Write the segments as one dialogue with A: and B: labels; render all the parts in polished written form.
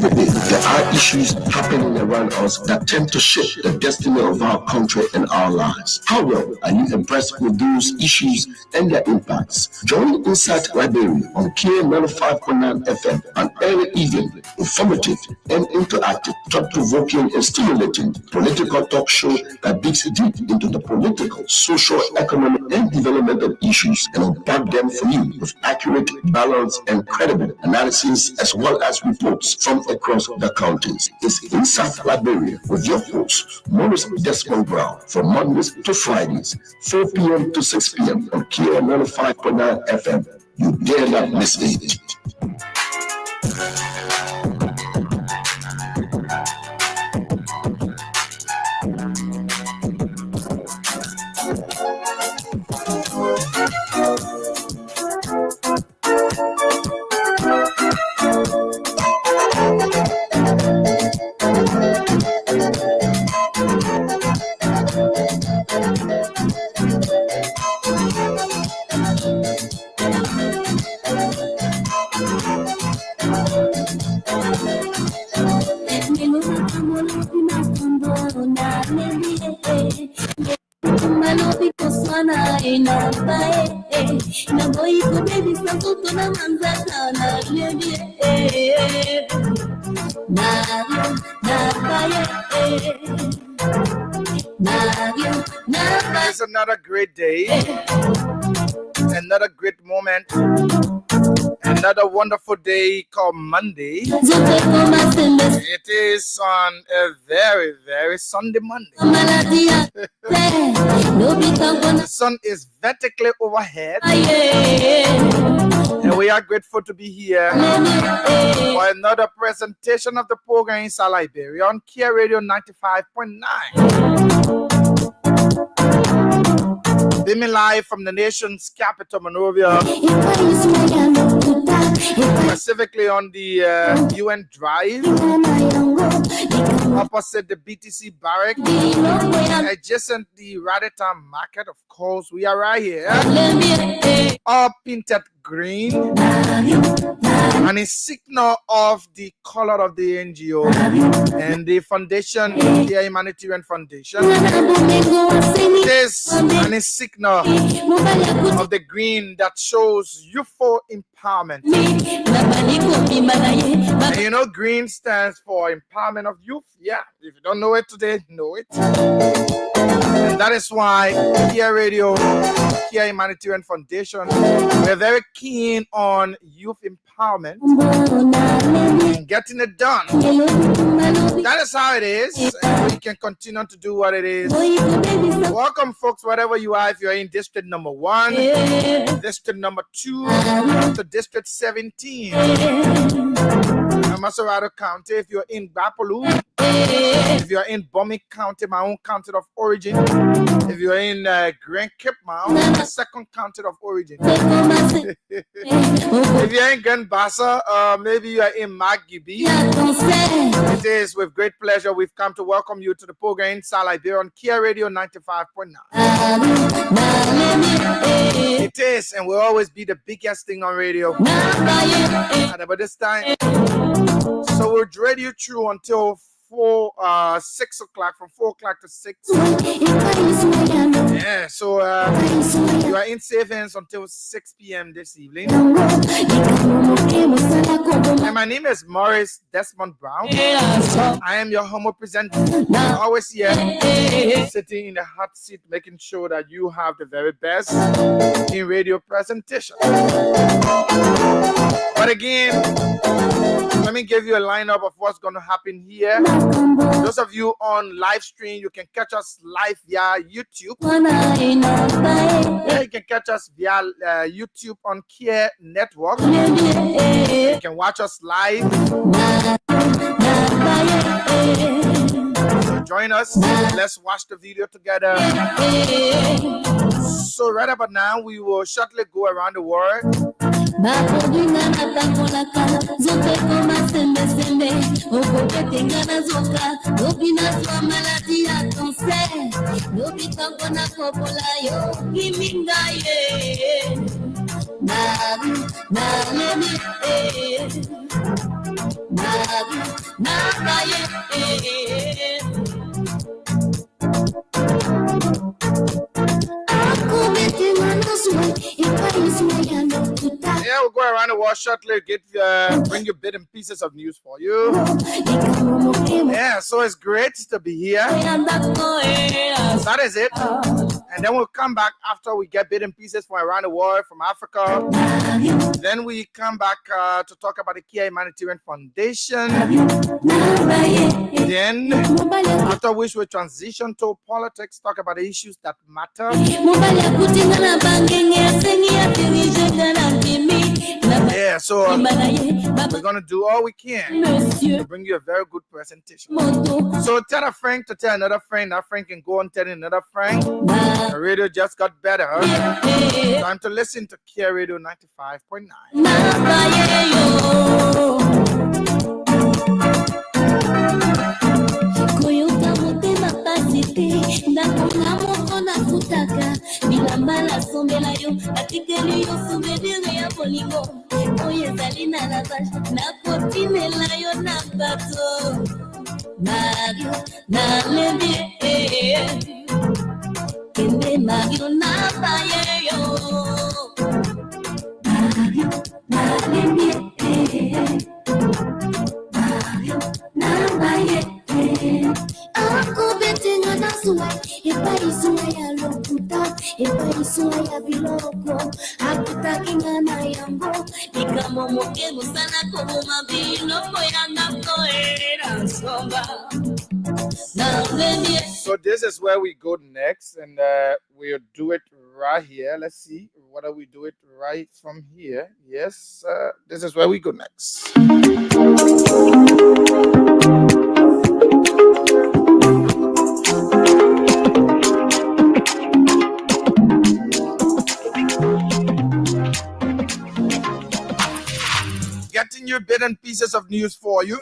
A: Every day, there are issues happening around us that tend to shape the destiny of our country and our lives. How well are you impressed with those issues and their impacts? Join Insight Library on K95.9 FM, an early evening, informative and interactive, thought-provoking and stimulating political talk show that digs deep into the political, social, economic, and developmental issues and unpack them for you with accurate, balanced, and credible analysis as well as reports from across the counties. It's Insight Library with your host, Maurice Desmond Brown, from Mondays to Fridays, 4 p.m. to 6 p.m. on K95.9 FM. You dare not miss it.
B: It's another great day, another great moment, another wonderful day called Monday. It is on a very, very Sunday Monday. The sun is vertically overhead, and we are grateful to be here for another presentation of the program in Liberia on Kia Radio 95.9. Beaming live from the nation's capital, Monrovia, specifically on the UN Drive, opposite the BTC barrack, adjacent the Radita Market. Of course, we are right here, all painted green, and a signal of the color of the NGO and the foundation, the Humanitarian Foundation. This and a signal of the green that shows youthful empowerment. And you know, green stands for empowerment of youth. Yeah, if you don't know it today, know it. And that is why Kia Radio, Kia Humanitarian Foundation, we're very keen on youth empowerment and getting it done. That is how it is. And we can continue to do what it is. Welcome, folks, wherever you are. If you're in District number 1, District number 2, to District 17. Maserado County, if you're in Bapolu, if you're in Bomi County, my own county of origin, if you're in Grand Cape, my own second county of origin, if you're in Grand Bassa, maybe you are in Magibi, it is with great pleasure we've come to welcome you to the program in Liberia on Kia Radio 95.9. It is and will always be the biggest thing on radio at about this time. So we'll dread you through until 6 o'clock, from 4 o'clock to 6. Yeah, so you are in safe hands until 6 p.m. this evening. And my name is Maurice Desmond Brown. I am your humble presenter. Always here, sitting in the hot seat, making sure that you have the very best in radio presentation. But again, let me give you a lineup of what's going to happen here. Those of you on live stream, you can catch us live via YouTube. Yeah, you can catch us via YouTube on Kia Network. You can watch us live. So join us. Let's watch the video together. So right about now, we will shortly go around the world. Yeah, we'll go around the world shortly, bring you bits and pieces of news for you. Yeah, so it's great to be here. That is it. And then we'll come back after we get bits and pieces from around the world, from Africa. Then we come back to talk about the Kia Humanitarian Foundation. Then, after which we transition to politics, talk about the issues that matter. Yeah, so we're going to do all we can to bring you a very good presentation. So tell a friend to tell another friend. That friend can go and tell another friend. The radio just got better. Time to listen to Kia Radio 95.9. So this is where we go next, and we'll do it right here. Let's see whether we do it right from here. Yes, this is where we go next. Getting your bits and pieces of news for you.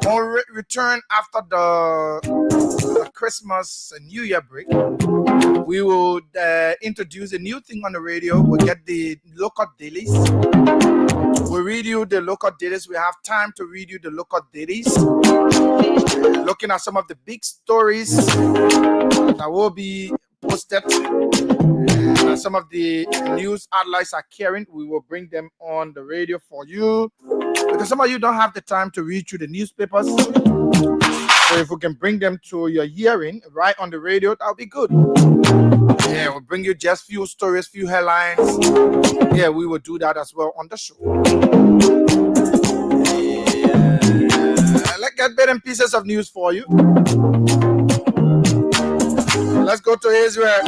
B: We'll return after the Christmas and New Year break. We will introduce a new thing on the radio. We'll get the local dailies. We'll read you the local dailies. We have time to read you the local dailies. Looking at some of the big stories that will be posted. Some of the news outlets are carrying. We will bring them on the radio for you. Because some of you don't have the time to read through the newspapers. So if we can bring them to your hearing right on the radio, that'll be good. Yeah, we'll bring you just few stories, few headlines. Yeah, we will do that as well on the show. Let's get bits and pieces of news for you. Let's go to Israel.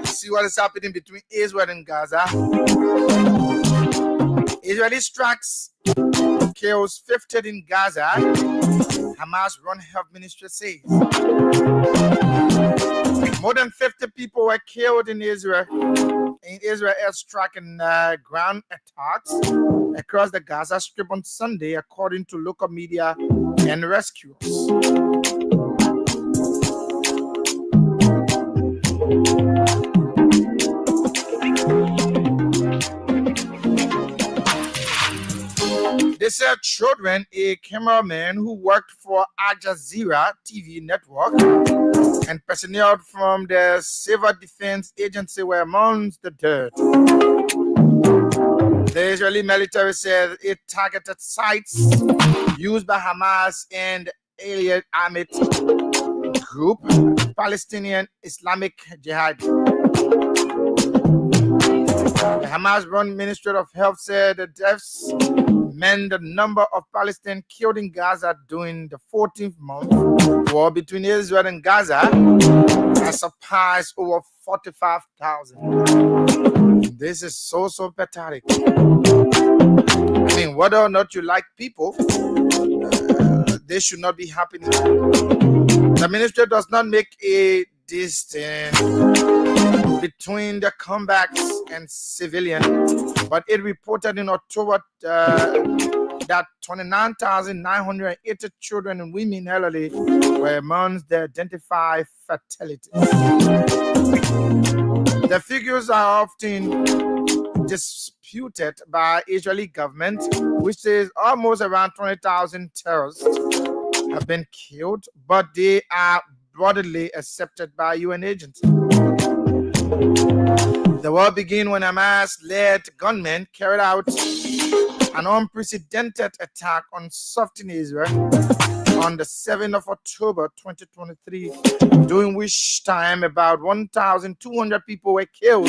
B: See what is happening between Israel and Gaza. Israeli strikes kills 50 in Gaza. Hamas run health ministry says. More than 50 people were killed in Israel airstrike and ground attacks across the Gaza Strip on Sunday, according to local media and rescuers. They said children, a cameraman who worked for Al Jazeera TV network, and personnel from the Civil Defense Agency were amongst the dead. The Israeli military said it targeted sites used by Hamas and allied armed group, Palestinian Islamic Jihad. The Hamas-run Ministry of Health said the deaths meant the number of Palestinians killed in Gaza during the 14th month war between Israel and Gaza has surpassed over 45,000. This is so pathetic. I mean, whether or not you like people, this should not be happening. The ministry does not make a distinction between the combatants and civilians, but it reported in October that 29,980 children and women elderly were amongst the identified fatalities. The figures are often imputed by Israeli government, which says almost around 20,000 terrorists have been killed, but they are broadly accepted by UN agencies. The war began when Hamas-led gunmen carried out an unprecedented attack on southern Israel on the 7th of October 2023, during which time about 1,200 people were killed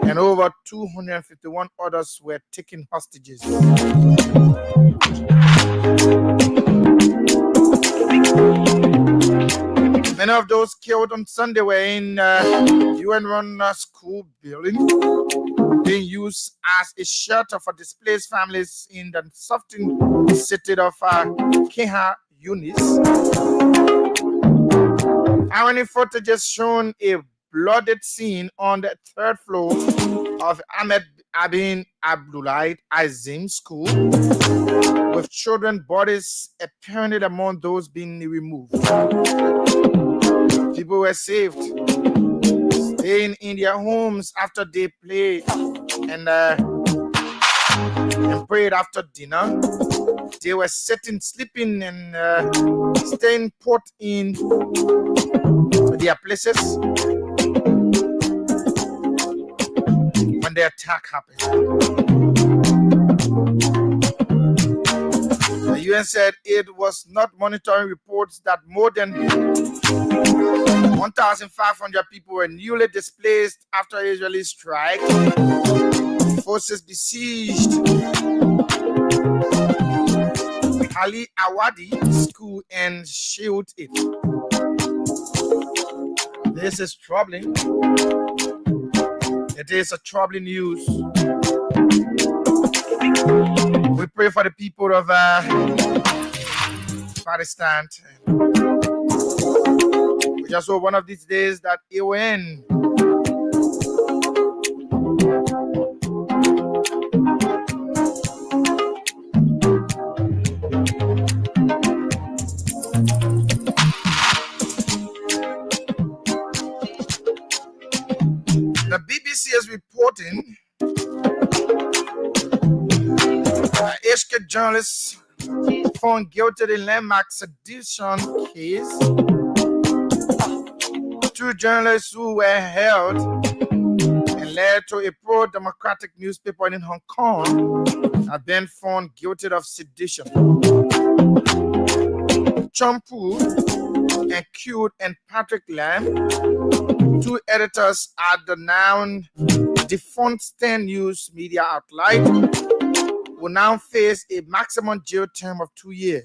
B: and over 251 others were taken hostages. Many of those killed on Sunday were in UN-run school building being used as a shelter for displaced families in the southern city of Khan Yunis. Irony footage has shown a blooded scene on the third floor of Ahmed Abin Abdullah Azim School, with children's bodies apparently among those being removed. People were saved, staying in their homes after they played and prayed after dinner. They were sleeping and staying put in their places when the attack happened. The UN said it was not monitoring reports that more than 1,500 people were newly displaced after Israeli strike. Forces besieged Ali Awadi School and shielded it. This is troubling. It is a troubling news. We pray for the people of Pakistan. We just hope one of these days that it will end. The BBC is reporting HK journalists found guilty in landmark sedition case. Two journalists who were held and led to a pro-democratic newspaper in Hong Kong have been found guilty of sedition. Chompu and Cute and Patrick Lamb, two editors at the now defunct Stand News media outlet, will now face a maximum jail term of 2 years.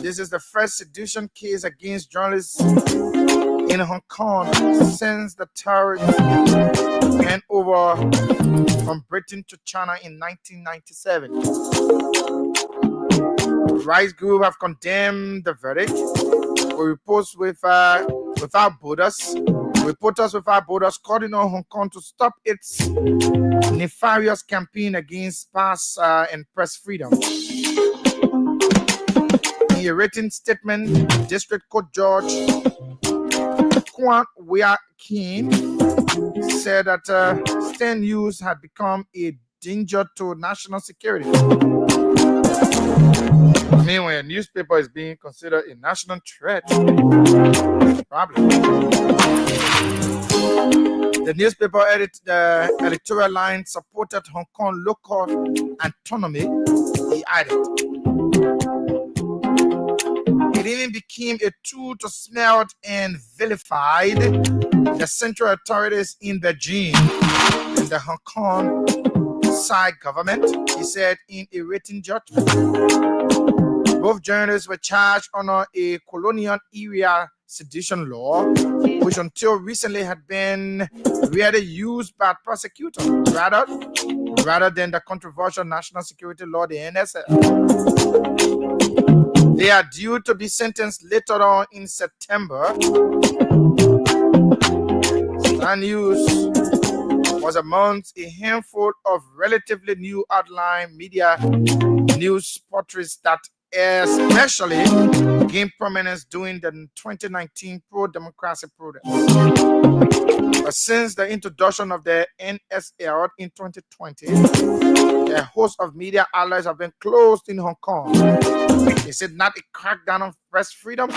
B: This is the first sedition case against journalists in Hong Kong since the terrorists went over from Britain to China in 1997. Rights groups have condemned the verdict. Reporters Without Borders calling on Hong Kong to stop its nefarious campaign against press and press freedom. In a written statement, District Court Judge Kwan Wea Kin said that Stand News had become a danger to national security. I mean, when a newspaper is being considered a national threat, it's a problem. The newspaper the editorial line supported Hong Kong local autonomy, he added. It even became a tool to smell and vilify the central authorities in Beijing and the Hong Kong side government, he said in a written judgment. Both journalists were charged under a colonial era sedition law, which until recently had been rarely used by prosecutors, rather than the controversial national security law, the NSL. They are due to be sentenced later on in September. Star News was amongst a handful of relatively new outline media news portraits that especially gained prominence during the 2019 pro-democracy protests. But since the introduction of the NSL in 2020, a host of media outlets have been closed in Hong Kong. Is it not a crackdown on press freedom?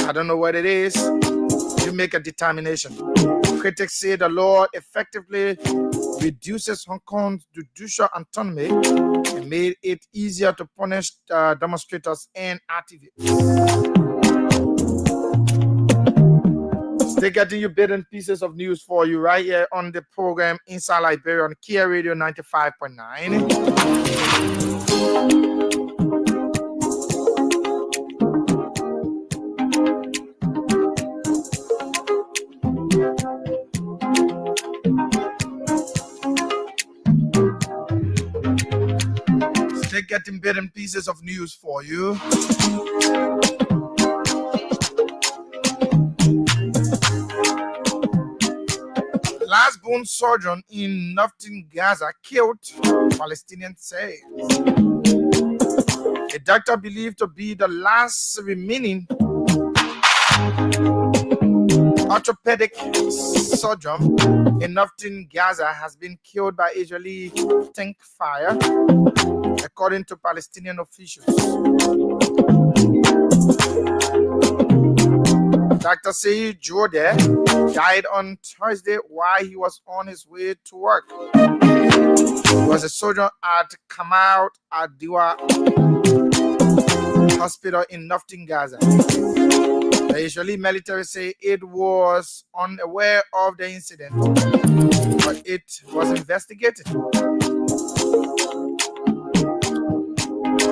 B: I don't know what it is. You make a determination. Critics say the law effectively reduces Hong Kong's judicial autonomy and made it easier to punish demonstrators and activists. They're getting you bits and pieces of news for you right here on the program Inside Liberia on Kia Radio 95.9. They're getting bits and pieces of news for you. Last bone surgeon in northern Gaza killed, Palestinians say. A doctor believed to be the last remaining orthopedic surgeon in northern Gaza has been killed by Israeli tank fire, according to Palestinian officials. Dr. Saeed Jordeh died on Thursday while he was on his way to work. He was a surgeon at Kamal Adwa Hospital in northern Gaza. The Israeli military say it was unaware of the incident, but it was investigated.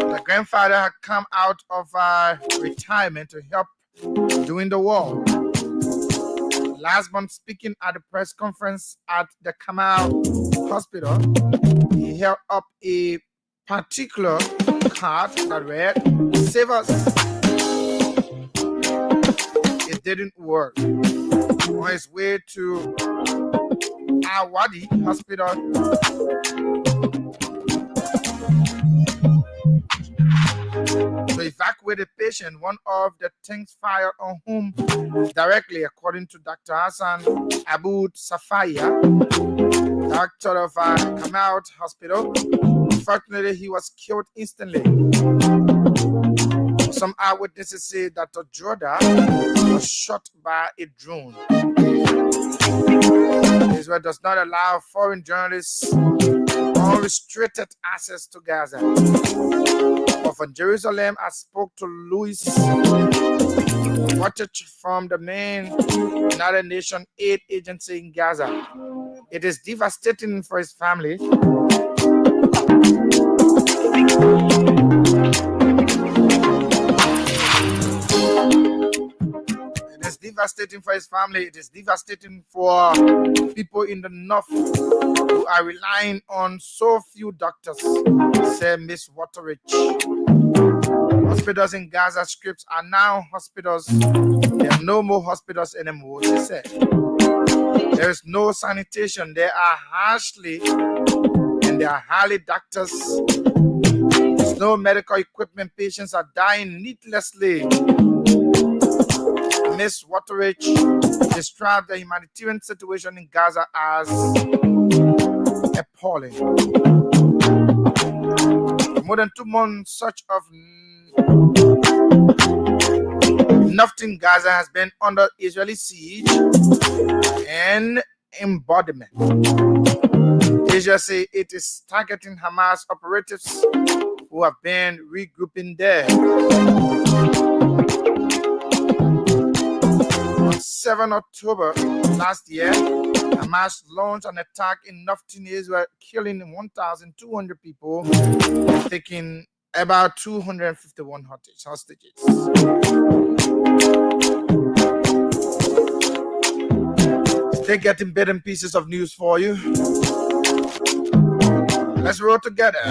B: The grandfather had come out of retirement to help during the war. Last month, speaking at a press conference at the Kamal Hospital, he held up a particular card that read, "Save us." It didn't work. On his way to Al-Wadi Hospital, to evacuate the patient, one of the tanks fired on whom directly, according to Dr. Hassan Abu Safaya, doctor of Kamal Hospital. Unfortunately, he was killed instantly. Some eyewitnesses say that Jordan was shot by a drone. Israel does not allow foreign journalists unrestricted access to Gaza. But from Jerusalem, I spoke to Louis Wattage from the main United Nations aid agency in Gaza. It is devastating for his family. It is devastating for his family. It is devastating for people in the north who are relying on so few doctors, said Miss Waterridge. Hospitals in Gaza Strips are now hospitals. There are no more hospitals anymore, she said. There is no sanitation. There are hardly doctors. There's no medical equipment. Patients are dying needlessly. Miss Waterridge described the humanitarian situation in Gaza as appalling. For more than 2 months, such of northern Gaza has been under Israeli siege and embodiment. Israel says it is targeting Hamas operatives who have been regrouping there. On 7 October last year, Hamas launched an attack in northern Israel, killing 1,200 people and taking about 251 hostages. They're getting bits and pieces of news for you. Let's roll together.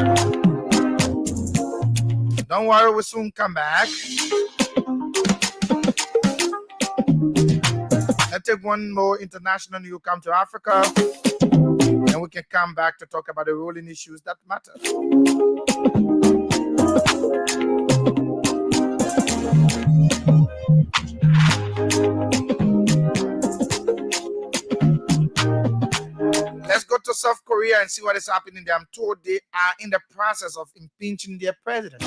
B: Don't worry, we'll soon come back. Let's take one more international news. Come to Africa, and we can come back to talk about the rolling issues that matter. to South Korea and see what is happening there. I'm told they are in the process of impeaching their president.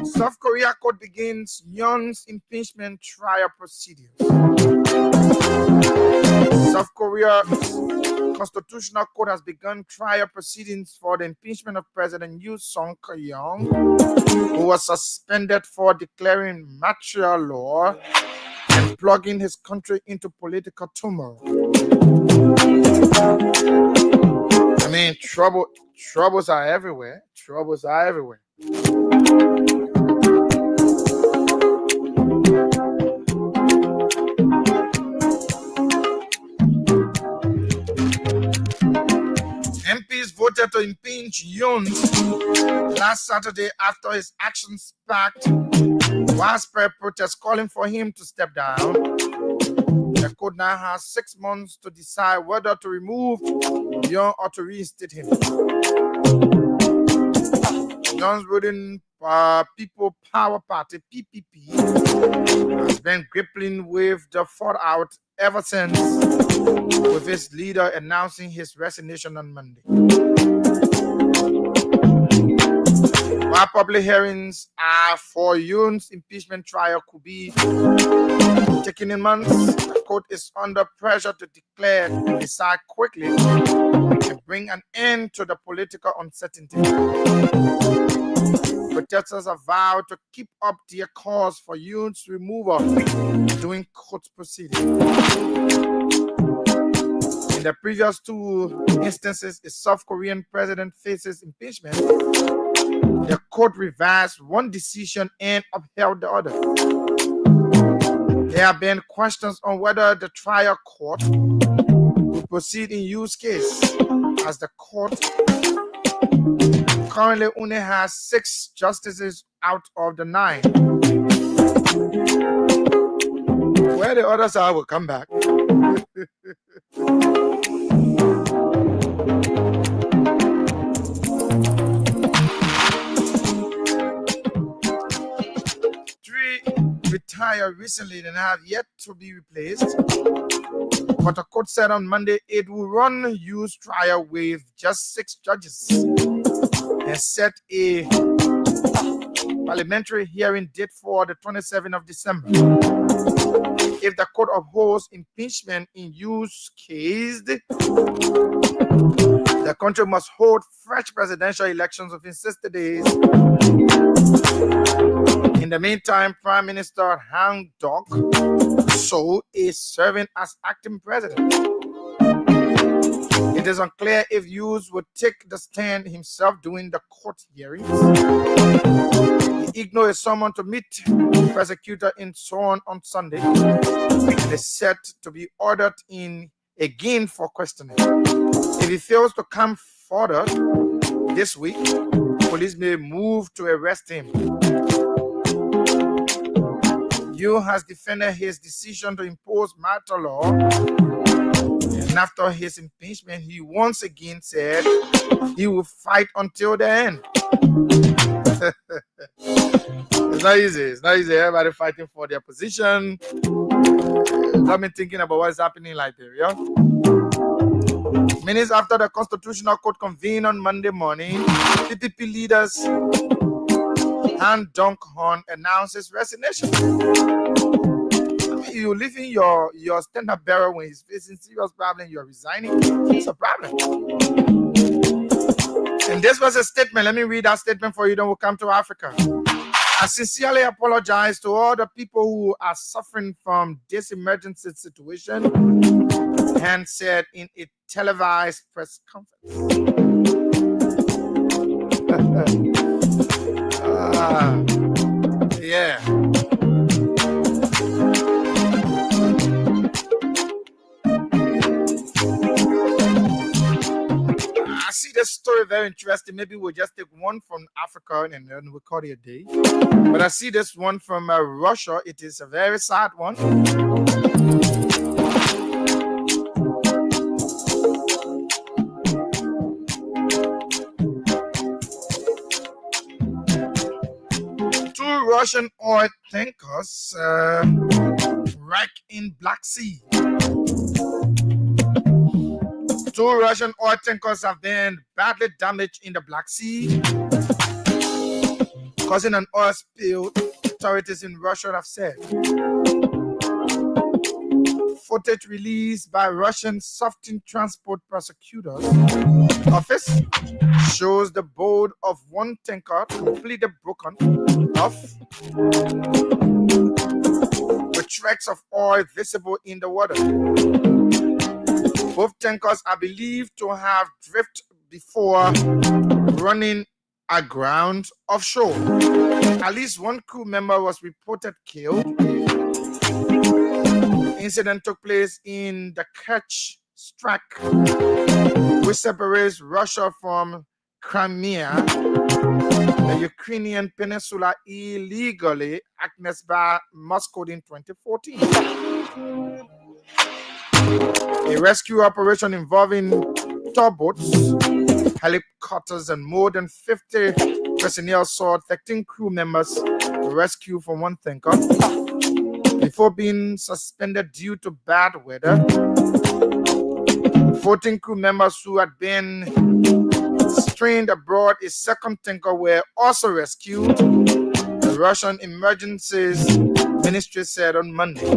B: South Korea court begins Yoon's impeachment trial procedures. South Korea's Constitutional Court has begun trial proceedings for the impeachment of President Yoon Suk-yeol, who was suspended for declaring martial law and plugging his country into political turmoil. I mean, troubles are everywhere. Troubles are everywhere. MPs voted to impeach Yoon last Saturday after his actions sparked widespread protests calling for him to step down. The court now has 6 months to decide whether to remove Yoon or to reinstate him. Yoon's ruling People Power Party (PPP) has been grappling with the fallout ever since, with its leader announcing his resignation on Monday. While public hearings for Yoon's impeachment trial could be taken in months, the court is under pressure to decide quickly and bring an end to the political uncertainty. Protesters have vowed to keep up their cause for Yoon's removal during court proceedings. In the previous 2 instances, a South Korean president faces impeachment. The court reversed one decision and upheld the other. There have been questions on whether the trial court will proceed in Yoon's case, as the court currently only has 6 justices out of the 9. Where the others are will come back. Retired recently and have yet to be replaced. But the court said on Monday it will run Yoon's trial with just 6 judges and set a parliamentary hearing date for the 27th of December. If the court upholds impeachment in Yoon's case, the country must hold fresh presidential elections within 60 days. In the meantime, Prime Minister Han Duk-seo is serving as acting president. It is unclear if Yoon would take the stand himself during the court hearings. He ignored a summons to meet the prosecutor in Seoul on Sunday and is set to be ordered in again for questioning. If he fails to come forward this week, police may move to arrest him. Yoon has defended his decision to impose martial law, and after his impeachment, he once again said he will fight until the end. It's not easy. It's not easy. Everybody fighting for their position. Got me thinking about what's happening in Liberia. Minutes after the Constitutional Court convened on Monday morning, PPP leaders Han Dong-hun announced his resignation. I mean, you live in your stand-up bearer when he's facing serious problem, you're resigning. It's a problem. And this was a statement. Let me read that statement for you, then we'll come to Africa. I sincerely apologize to all the people who are suffering from this emergency situation, Han said in a televised press conference. Yeah. I see this story very interesting. Maybe we'll just take one from Africa and then we'll call it a day. But I see this one from Russia. It is a very sad one. 2 Russian oil tankers wreck in Black Sea. 2 Russian oil tankers have been badly damaged in the Black Sea, causing an oil spill, authorities in Russia have said. Footage released by Russian Softin Transport Prosecutors Office shows the bow of one tanker completely broken off, with tracks of oil visible in the water. Both tankers are believed to have drifted before running aground offshore. At least one crew member was reported killed. Incident took place in the Kerch Strait, which separates Russia from Crimea, the Ukrainian peninsula illegally annexed by Moscow in 2014. A rescue operation involving tugboats, helicopters, and more than 50 personnel saw 13 crew members rescued from one tanker before being suspended due to bad weather. 14 crew members who had been strained aboard a second tanker were also rescued, the Russian Emergencies Ministry said on Monday.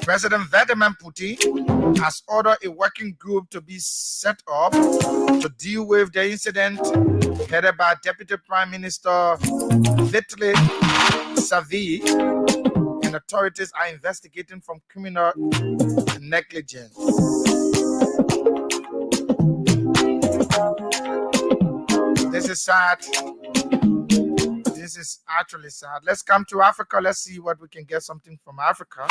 B: President Vladimir Putin has ordered a working group to be set up to deal with the incident, headed by Deputy Prime Minister Vitaly Savy, and authorities are investigating from criminal negligence. This is sad. This is actually sad. Let's come to Africa. Let's see what we can get something from Africa.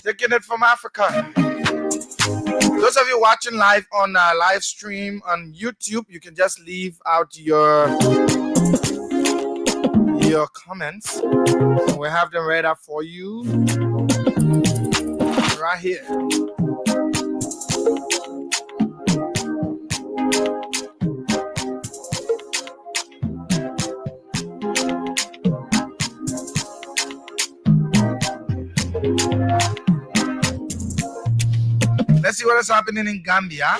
B: Taking it from Africa. Those of you watching live on live stream on YouTube, you can just leave out your comments, and we'll have them read up for you right here. Let's see what is happening in Gambia.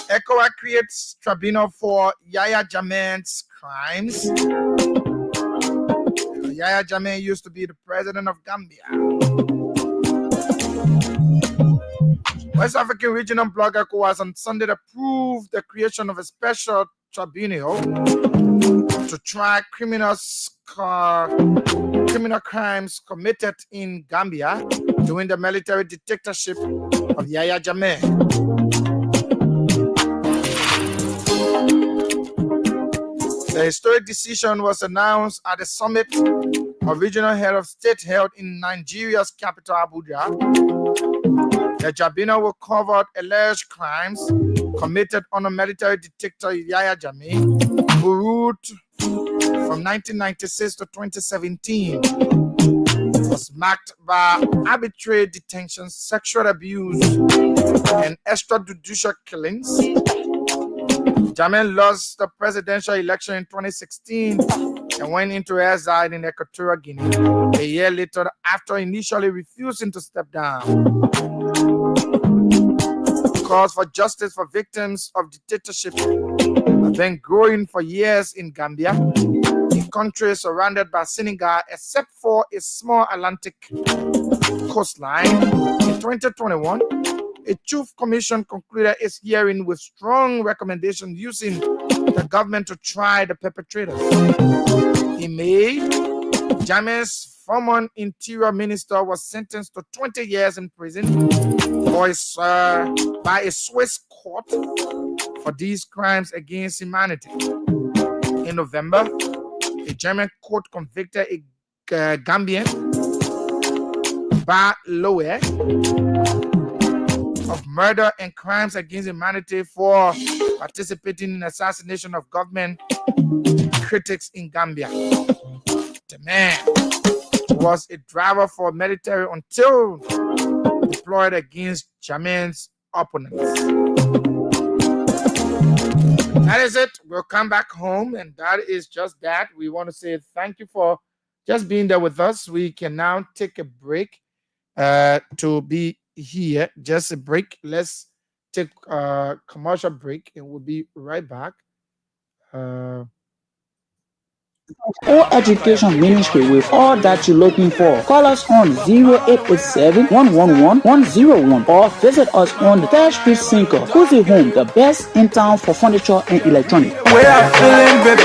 B: ECOWAS creates tribunal for Yahya Jammeh's crimes. Yahya Jammeh used to be the president of Gambia. West African regional blogger ECOWAS on Sunday approved the creation of a special tribunal to try criminal crimes committed in Gambia during the military dictatorship of Yahya Jammeh. The historic decision was announced at the summit of regional head of state held in Nigeria's capital, Abuja. The tribunal will cover alleged crimes committed on a military dictator Yahya Jammeh, who ruled from 1996 to 2017, was marked by arbitrary detention, sexual abuse, and extrajudicial killings. Jammeh lost the presidential election in 2016 and went into exile in Equatorial Guinea a year later after initially refusing to step down. Calls for justice for victims of dictatorship have been growing for years in Gambia, a country surrounded by Senegal except for a small Atlantic coastline. In 2021, a Truth Commission concluded its hearing with strong recommendations using the government to try the perpetrators. In May, Jammeh's former interior minister was sentenced to 20 years in prison by a Swiss court for these crimes against humanity. In November, a German court convicted a Gambian, Ba Lowe, of murder and crimes against humanity for participating in assassination of government critics in Gambia. The man was a driver for military until deployed against Jammeh's opponents. That is it. We'll come back home, and that is just that. We want to say thank you for just being there with us. We can now take a break to be here. Just a break. Let's take a commercial break, and we'll be right back.
C: Or education ministry with all that you're looking for. Call us on 0887-111-101 or visit us on the 3rd Street Sinker, Cozy Home, the best in town for furniture and electronics.
D: We are feeling baby.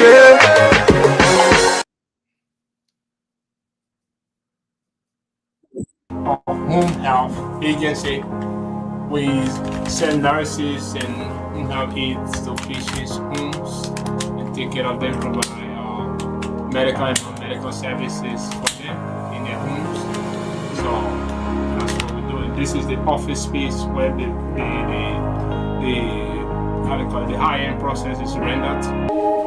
D: Home health agency. We send nurses and home health aides to patients' homes and take care of them, provide medical and non-medical services for them in their homes. So that's what we're doing. This is the office space where the high-end process is rendered.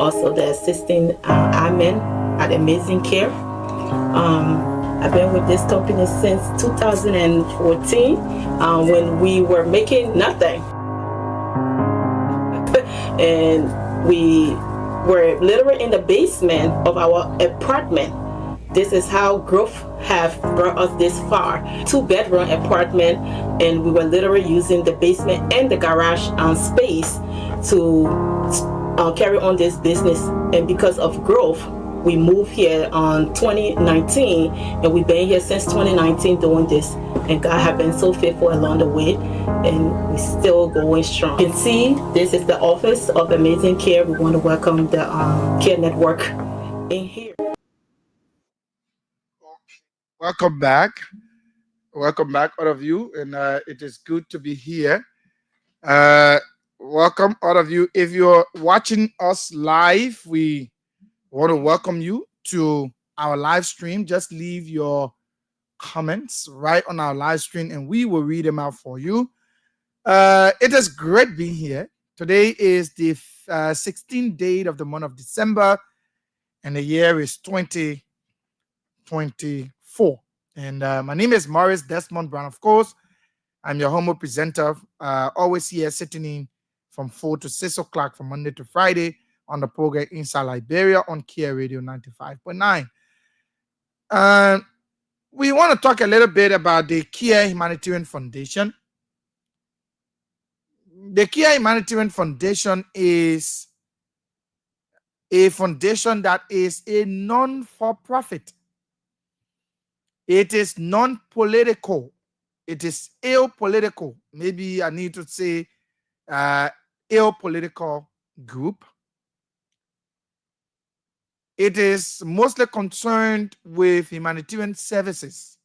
E: Also, the assisting admin at Amazing Care. I've been with this company since 2014 when we were making nothing. And we were literally in the basement of our apartment. This is how growth have brought us this far. 2-bedroom apartment, and we were literally using the basement and the garage space to carry on this business. And because of growth, we moved here on 2019, and we've been here since 2019 doing this. And God has been so faithful along the way, and we're still going strong. You can see this is the office of Amazing Care. We want to welcome the Care Network in here.
B: Welcome back. Welcome back, all of you. And it is good to be here. Welcome, all of you. If you're watching us live, we want to welcome you to our live stream. Just leave your comments right on our live stream, and we will read them out for you. It is great being here. Today is the 16th day of the month of December, and the year is 2024. And my name is Morris Desmond Brown. Of course, I'm your homo presenter, always here sitting in from 4 to 6 o'clock from Monday to Friday on the program Inside Liberia on Kia Radio 95.9. We want to talk a little bit about the Kia Humanitarian Foundation. The Kia Humanitarian Foundation is a foundation that is a non-for-profit. It is non-political. It is apolitical. Maybe I need to say apolitical group. It is mostly concerned with humanitarian services.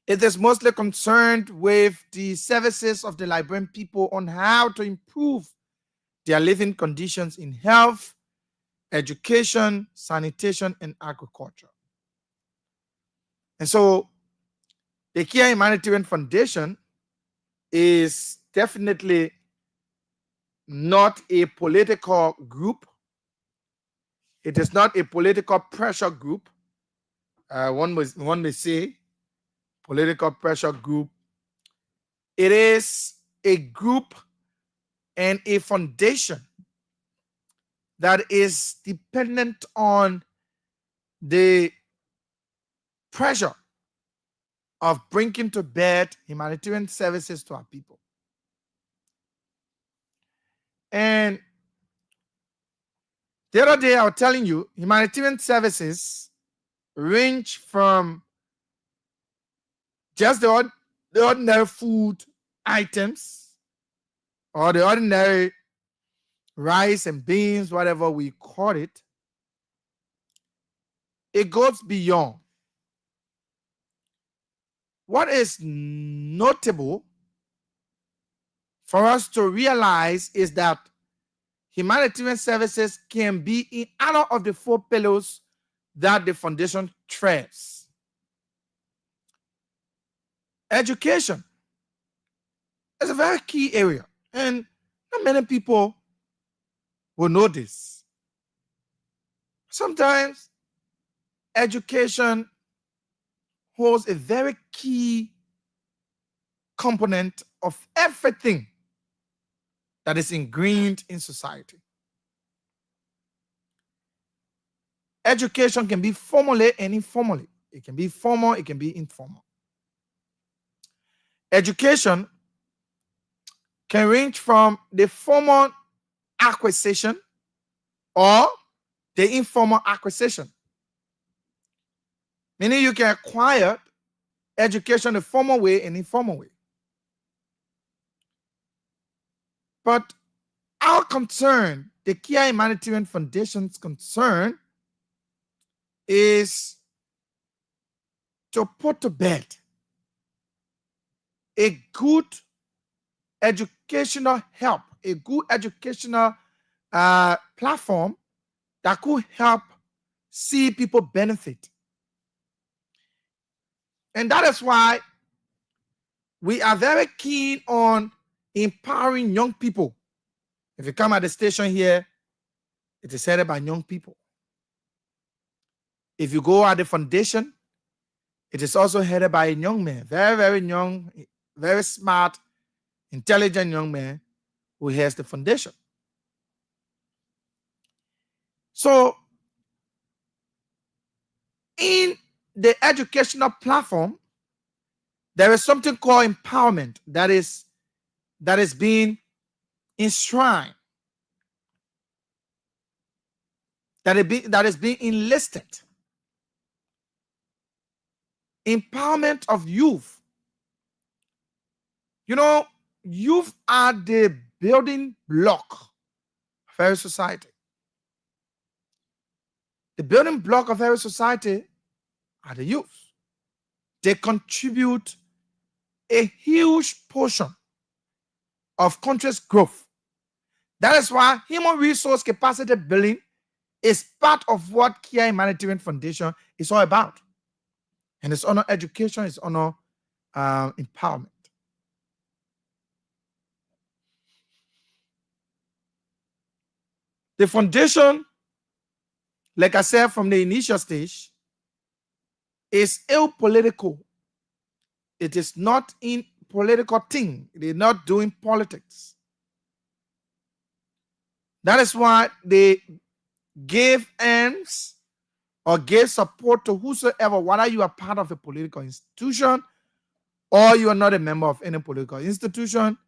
B: It is mostly concerned with the services of the Liberian people on how to improve their living conditions in health, education, sanitation, and agriculture. And so the Kia Humanitarian Foundation is definitely not a political group. It is not a political pressure group. One may say political pressure group. It is a group and a foundation that is dependent on the pressure of bringing to bear humanitarian services to our people. And the other day I was telling you, humanitarian services range from just the ordinary food items or the ordinary rice and beans, whatever we call it, it goes beyond. What is notable for us to realize is that humanitarian services can be in either of the 4 pillars that the foundation treads. Education is a very key area, and not many people will know this. Sometimes education holds a very key component of everything that is ingrained in society. Education can be formally and informally. It can be formal, it can be informal. Education can range from the formal acquisition or the informal acquisition. Meaning you can acquire education the formal way and informal way. But our concern, the Kia Humanitarian Foundation's concern, is to put to bed a good educational help, a good educational platform that could help see people benefit. And that is why we are very keen on empowering young people. If you come at the station here, it is headed by young people. If you go at the foundation, it is also headed by a young man, very, very young, very smart, intelligent young man who heads the foundation. So, in the educational platform, there is something called empowerment that is being enshrined, that is being enlisted. Empowerment of youth. You know, youth are the building block of every society. The building block of every society are the youth. They contribute a huge portion of country's growth. That is why human resource capacity building is part of what Kia Humanitarian Foundation is all about. And it's on education, it's on empowerment. The foundation, like I said from the initial stage, is apolitical. It is not in political thing. It is not doing politics. That is why they give aims or give support to whosoever, whether you are part of a political institution or you are not a member of any political institution,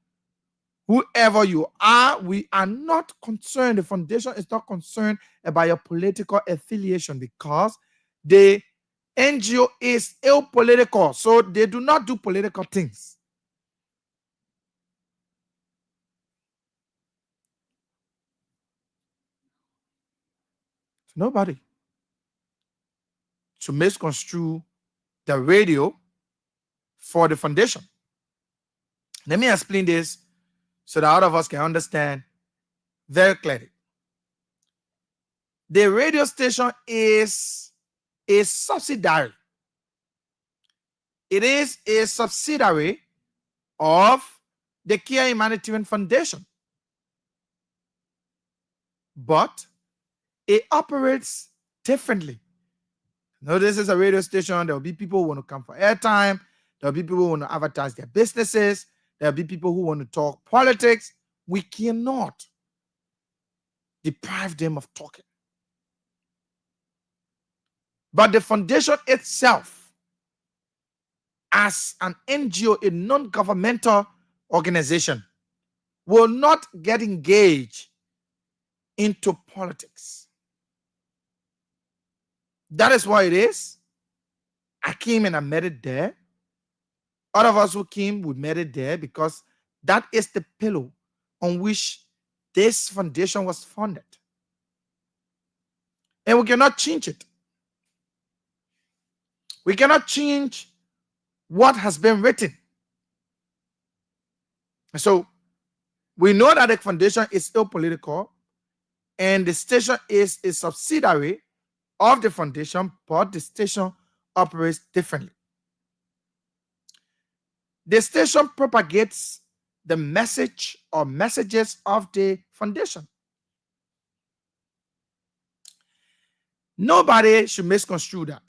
B: whoever you are, we are not concerned. The foundation is not concerned about your political affiliation because the NGO is apolitical, so they do not do political things. Nobody to misconstrue the radio for the foundation. Let me explain this so that all of us can understand very clearly. The radio station is a subsidiary. It is a subsidiary of the Kia Humanitarian Foundation. But it operates differently. Now, this is a radio station. There will be people who want to come for airtime. There will be people who want to advertise their businesses. There will be people who want to talk politics. We cannot deprive them of talking. But the foundation itself, as an NGO, a non-governmental organization, will not get engaged into politics. That is why it is. I came and I met it there. All of us who came, we met it there because that is the pillar on which this foundation was founded. And we cannot change it. We cannot change what has been written. So we know that the foundation is still political, and the station is a subsidiary of the foundation, but the station operates differently. The station propagates the message or messages of the foundation. Nobody should misconstrue that.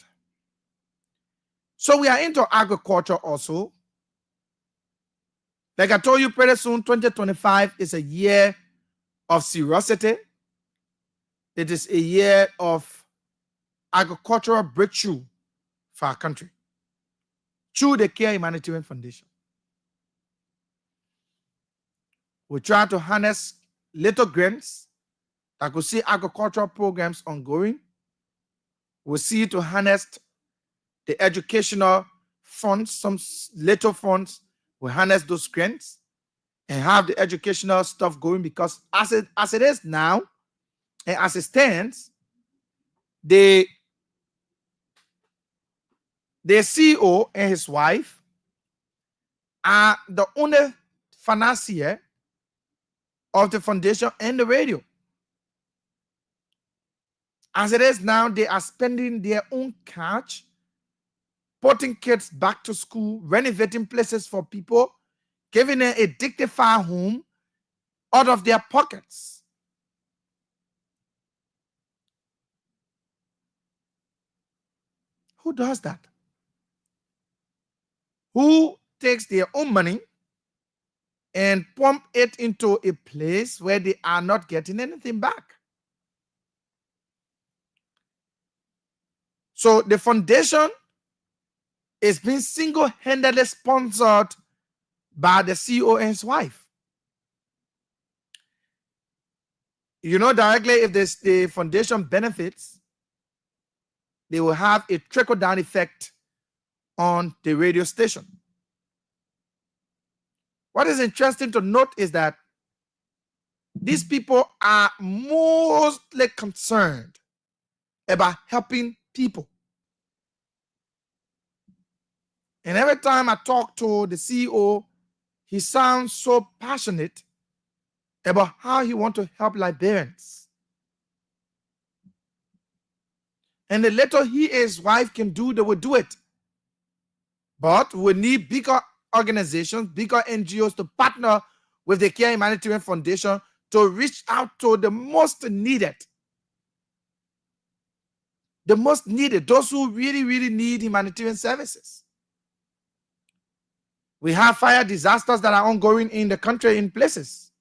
B: So we are into agriculture also. Like I told you, pretty soon, 2025 is a year of seriously. It is a year of agricultural breakthrough for our country through the Care Humanitarian Foundation. We try to harness little grants that could see agricultural programs ongoing. We see to harness the educational funds, some little funds. We harness those grants and have the educational stuff going, because as it is now and as it stands, the CEO and his wife are the only financier of the foundation and the radio. As it is now, they are spending their own cash, putting kids back to school, renovating places for people, giving them a dignified home out of their pockets. Who does that? Who takes their own money and pump it into a place where they are not getting anything back? So the foundation is being single-handedly sponsored by the CEO and his wife. You know, directly, if the foundation benefits, they will have a trickle-down effect on the radio station. What is interesting to note is that these people are mostly concerned about helping people. And every time I talk to the CEO, he sounds so passionate about how he wants to help Liberians. And the little he and his wife can do, they will do it. But we need bigger organizations, bigger NGOs to partner with the Care Humanitarian Foundation to reach out to the most needed. The most needed, those who really, really need humanitarian services. We have fire disasters that are ongoing in the country in places.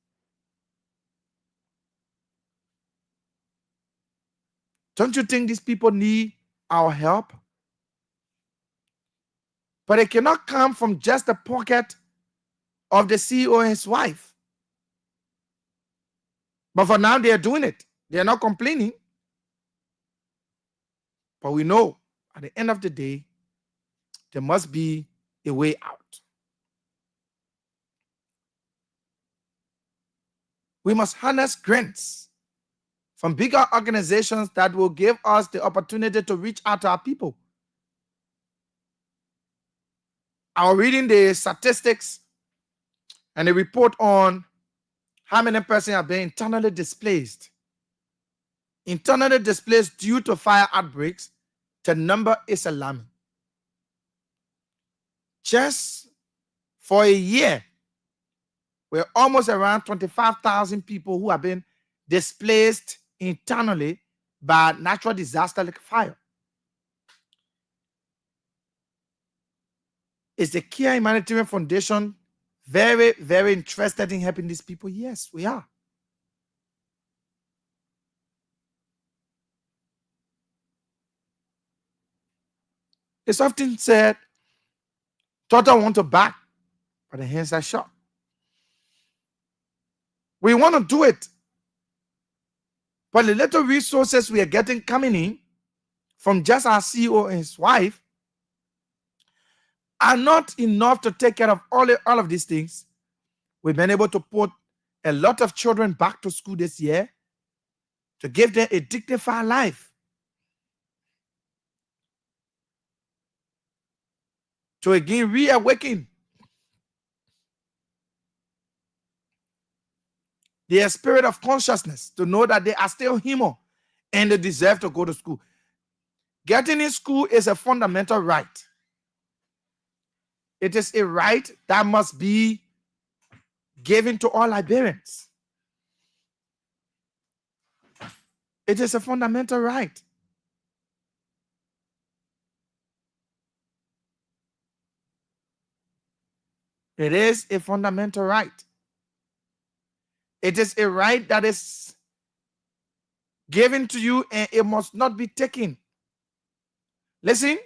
B: Don't you think these people need our help? But it cannot come from just the pocket of the CEO and his wife. But for now, they are doing it. They are not complaining. But we know at the end of the day, there must be a way out. We must harness grants from bigger organizations that will give us the opportunity to reach out to our people. I was reading the statistics and the report on how many persons have been internally displaced. Internally displaced due to fire outbreaks, the number is alarming. Just for a year, we're almost around 25,000 people who have been displaced internally by natural disaster like fire. Is the Care Humanitarian Foundation very, very interested in helping these people? Yes, we are. It's often said, "Total want to back, but the hands are short." We want to do it, but the little resources we are getting coming in from just our CEO and his wife are not enough to take care of all of these things. We've been able to put a lot of children back to school this year to give them a dignified life. to again reawaken their spirit of consciousness, to know that they are still human and they deserve to go to school. Getting in school is a fundamental right. It is a right that must be given to all Liberians. It is a fundamental right. It is a fundamental right. It is a right that is given to you and it must not be taken. Listen,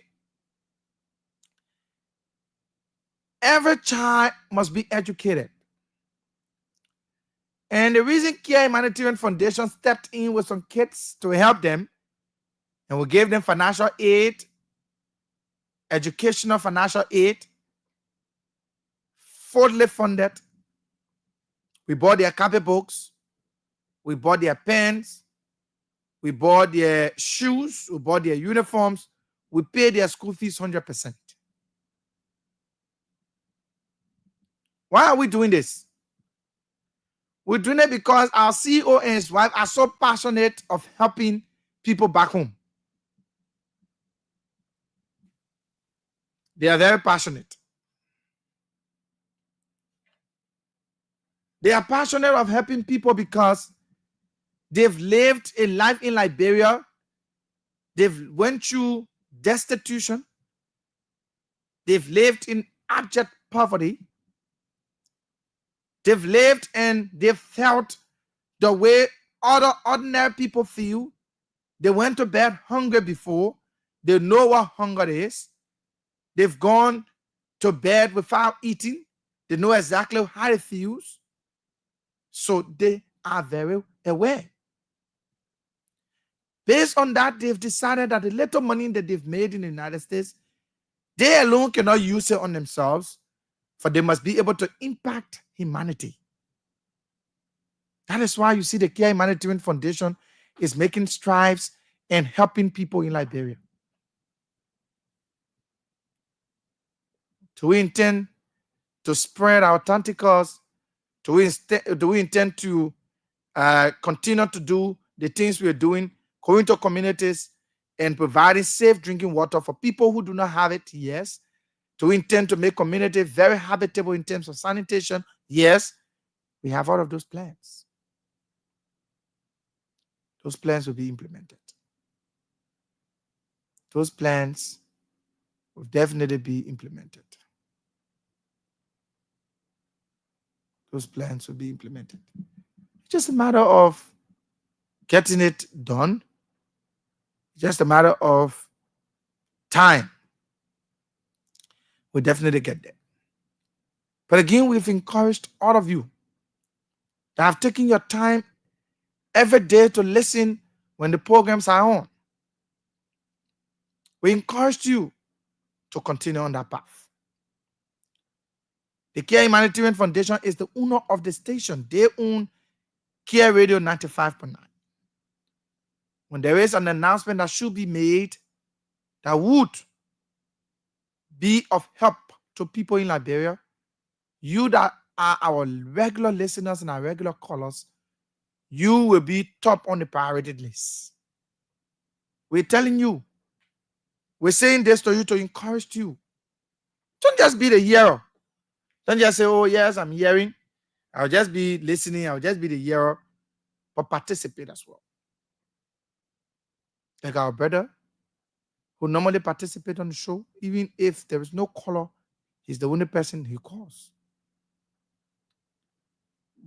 B: every child must be educated. And the reason Kia Humanitarian Foundation stepped in with some kids to help them, and we gave them financial aid, educational financial aid, fully funded. We bought their copybooks, we bought their pens, we bought their shoes, we bought their uniforms, we paid their school fees 100%. Why are we doing this? We're doing it because our CEO and his wife are so passionate of helping people back home. They are very passionate. They are passionate of helping people because they've lived a life in Liberia. They've went through destitution. They've lived in abject poverty. They've lived and they've felt the way other ordinary people feel. They went to bed hungry before. They know what hunger is. They've gone to bed without eating. They know exactly how it feels. So they are very aware. Based on that, they've decided that the little money that they've made in the United States, they alone cannot use it on themselves, for they must be able to impact humanity. That is why you see the Kia Humanitarian Foundation is making strides and helping people in Liberia. Do we intend to spread our tentacles? Do we intend to continue to do the things we are doing, going to communities and providing safe drinking water for people who do not have it? Yes. Do we intend to make community very habitable in terms of sanitation? Yes. We have all of those plans. Those plans will be implemented. Those plans will definitely be implemented. Those plans will be implemented. It's just a matter of getting it done. It's just a matter of time. We'll definitely get there. But again, we've encouraged all of you that have taken your time every day to listen when the programs are on. We encouraged you to continue on that path. The Kia Humanitarian Foundation is the owner of the station. They own Kia Radio 95.9. When there is an announcement that should be made that would be of help to people in Liberia, you that are our regular listeners and our regular callers, you will be top on the priority list. We're telling you, we're saying this to you to encourage you. Don't just be the hearer. Don't just say, oh, yes, I'm hearing. I'll just be listening. I'll just be the hearer. But participate as well. Like our brother, who normally participate on the show, even if there is no caller, he's the only person he calls.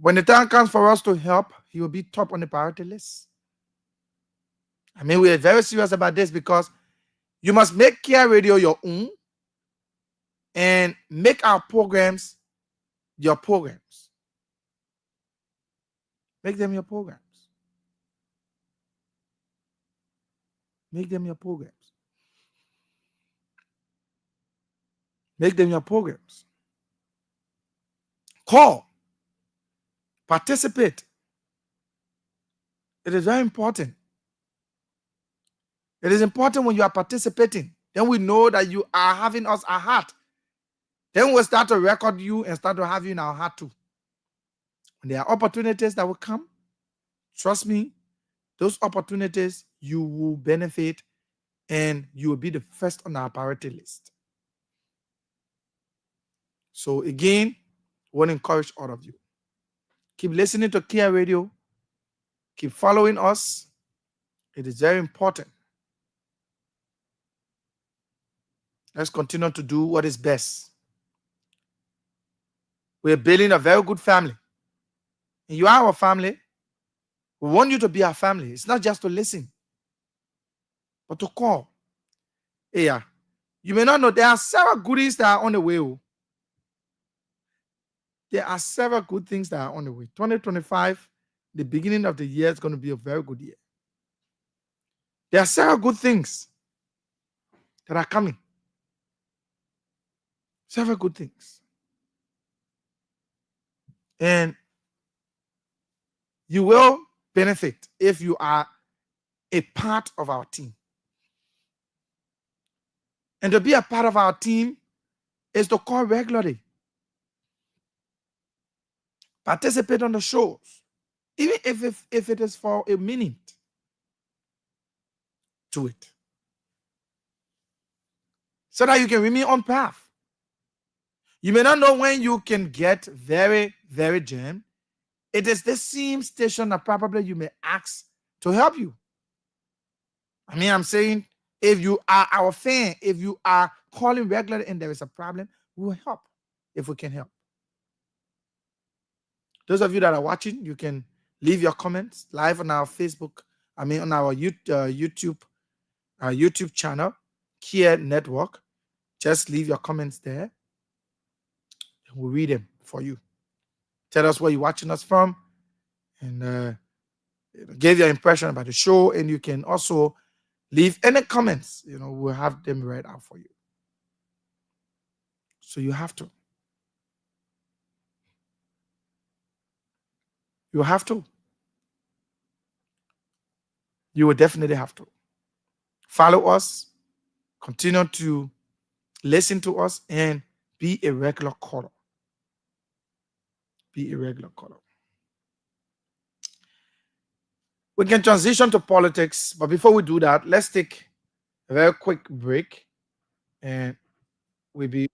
B: When the time comes for us to help, he will be top on the priority list. I mean, we are very serious about this because you must make Kia Radio your own and make our programs your programs. Make them your programs. Make them your programs. Make them your programs. Call. Participate. It is very important. It is important when you are participating. Then we know that you are having us at heart Then we'll start to record you and start to have you in our heart too. When there are opportunities that will come, trust me, those opportunities you will benefit and you will be the first on our priority list. So again, I want to encourage all of you. Keep listening to Kia Radio. Keep following us. It is very important. Let's continue to do what is best. We're building a very good family. And you are our family. We want you to be our family. It's not just to listen, but to call. Yeah. You may not know there are several goodies that are on the way. There are several good things that are on the way. 2025, the beginning of the year, is going to be a very good year. There are several good things that are coming. Several good things. And you will benefit if you are a part of our team. And to be a part of our team is to call regularly. Participate on the shows, even if it is for a minute. Do it. So that you can remain on path. You may not know when you can get very, very jammed. It is the same station that probably you may ask to help you. I mean, I'm saying if you are our fan, if you are calling regularly and there is a problem, we will help if we can help. Those of you that are watching, you can leave your comments live on our Facebook, on our YouTube channel, Kia Network. Just leave your comments there. And we'll read them for you. Tell us where you're watching us from and give your impression about the show. And you can also leave any comments. We'll have them read out for you. So you have to. You have to. You will definitely have to. Follow us. Continue to listen to us and be a regular caller. Be a regular caller. We can transition to politics, but before we do that, let's take a very quick break and we'll be.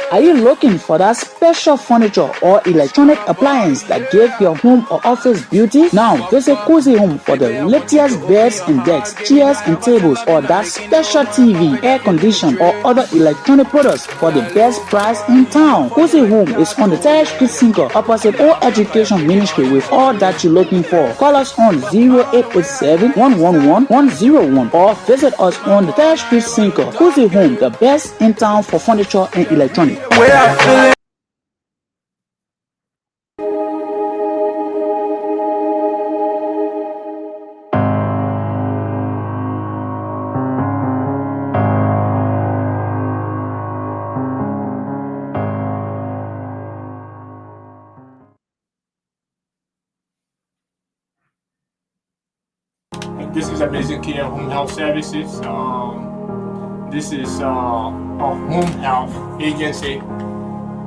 C: Are you looking for that special furniture or electronic appliance that give your home or office beauty? Now visit Cozy Home for the latest beds and desks, chairs and tables, or that special TV, air condition, or other electronic products for the best price in town. Cozy Home is on the 3rd Street Sinker opposite All Education Ministry with all that you're looking for. Call us on 0887-111-101 or visit us on the 3rd Street Sinker. Cozy Home, the best in town for furniture and electronics.
D: This is Amazing Care Home Health Services. This is a home health agency.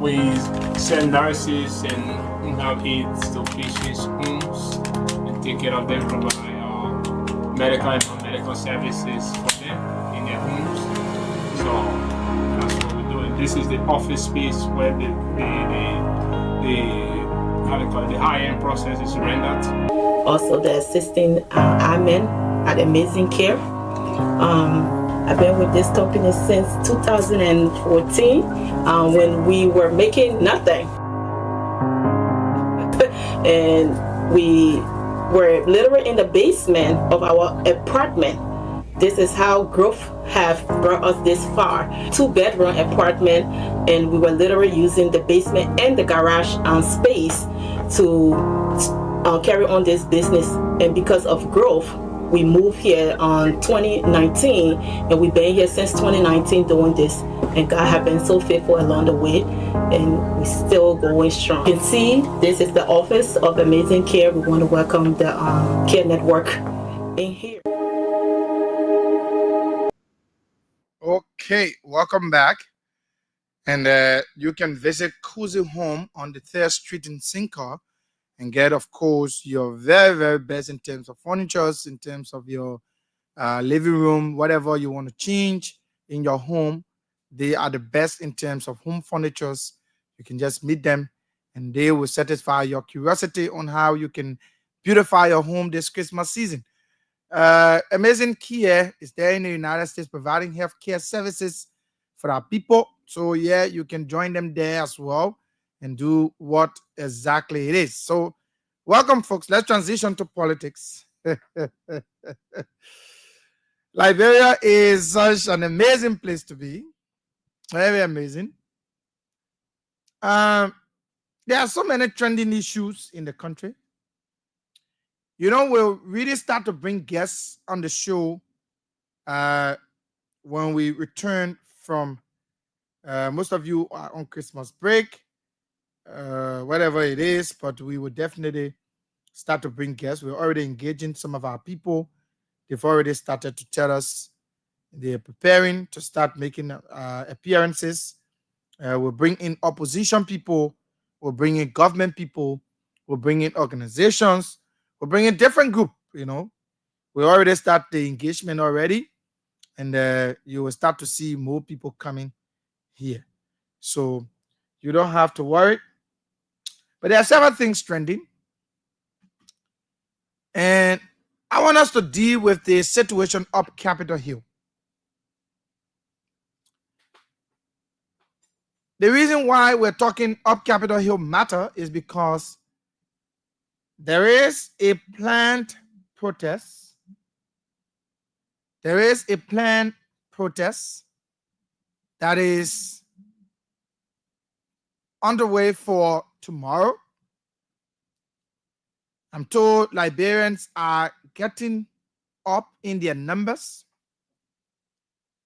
D: We send nurses and home health aides to patients' homes and take care of them, provide medical and non-medical services for them in their homes. So that's what we're doing. This is the office space where the high-end process is rendered.
E: Also the assisting admin at Amazing Care. I've been with this company since 2014 when we were making nothing. And we were literally in the basement of our apartment. This is how growth have brought us this far. 2-bedroom apartment, and we were literally using the basement and the garage space to carry on this business. And because of growth, we moved here on 2019, and we've been here since 2019 doing this. And God has been so faithful along the way, and we're still going strong. You can see this is the office of Amazing Care. We want to welcome the Care Network in here.
B: Okay, welcome back. And you can visit Cozy Home on the 3rd Street in Sincar and get, of course, your very, very best in terms of furnitures, in terms of your living room, whatever you want to change in your home. They are the best in terms of home furnitures. You can just meet them and they will satisfy your curiosity on how you can beautify your home this Christmas season. Amazing Care is there in the United States providing healthcare services for our people. So yeah, you can join them there as well and do what exactly it is. So welcome, folks. Let's transition to politics. Liberia is such an amazing place to be. Very amazing. There are so many trending issues in the country. We'll really start to bring guests on the show when we return from most of you are on Christmas break, whatever it is, but we will definitely start to bring guests. We're already engaging some of our people. They've already started to tell us they're preparing to start making appearances. We'll bring in opposition people. We'll bring in government people. We'll bring in organizations. We'll bring in different groups. We already start the engagement already. And you will start to see more people coming here. So you don't have to worry. But there are several things trending. And I want us to deal with the situation up Capitol Hill. The reason why we're talking up Capitol Hill matter is because there is a planned protest. There is a planned protest that is underway for tomorrow. I'm told Liberians are getting up in their numbers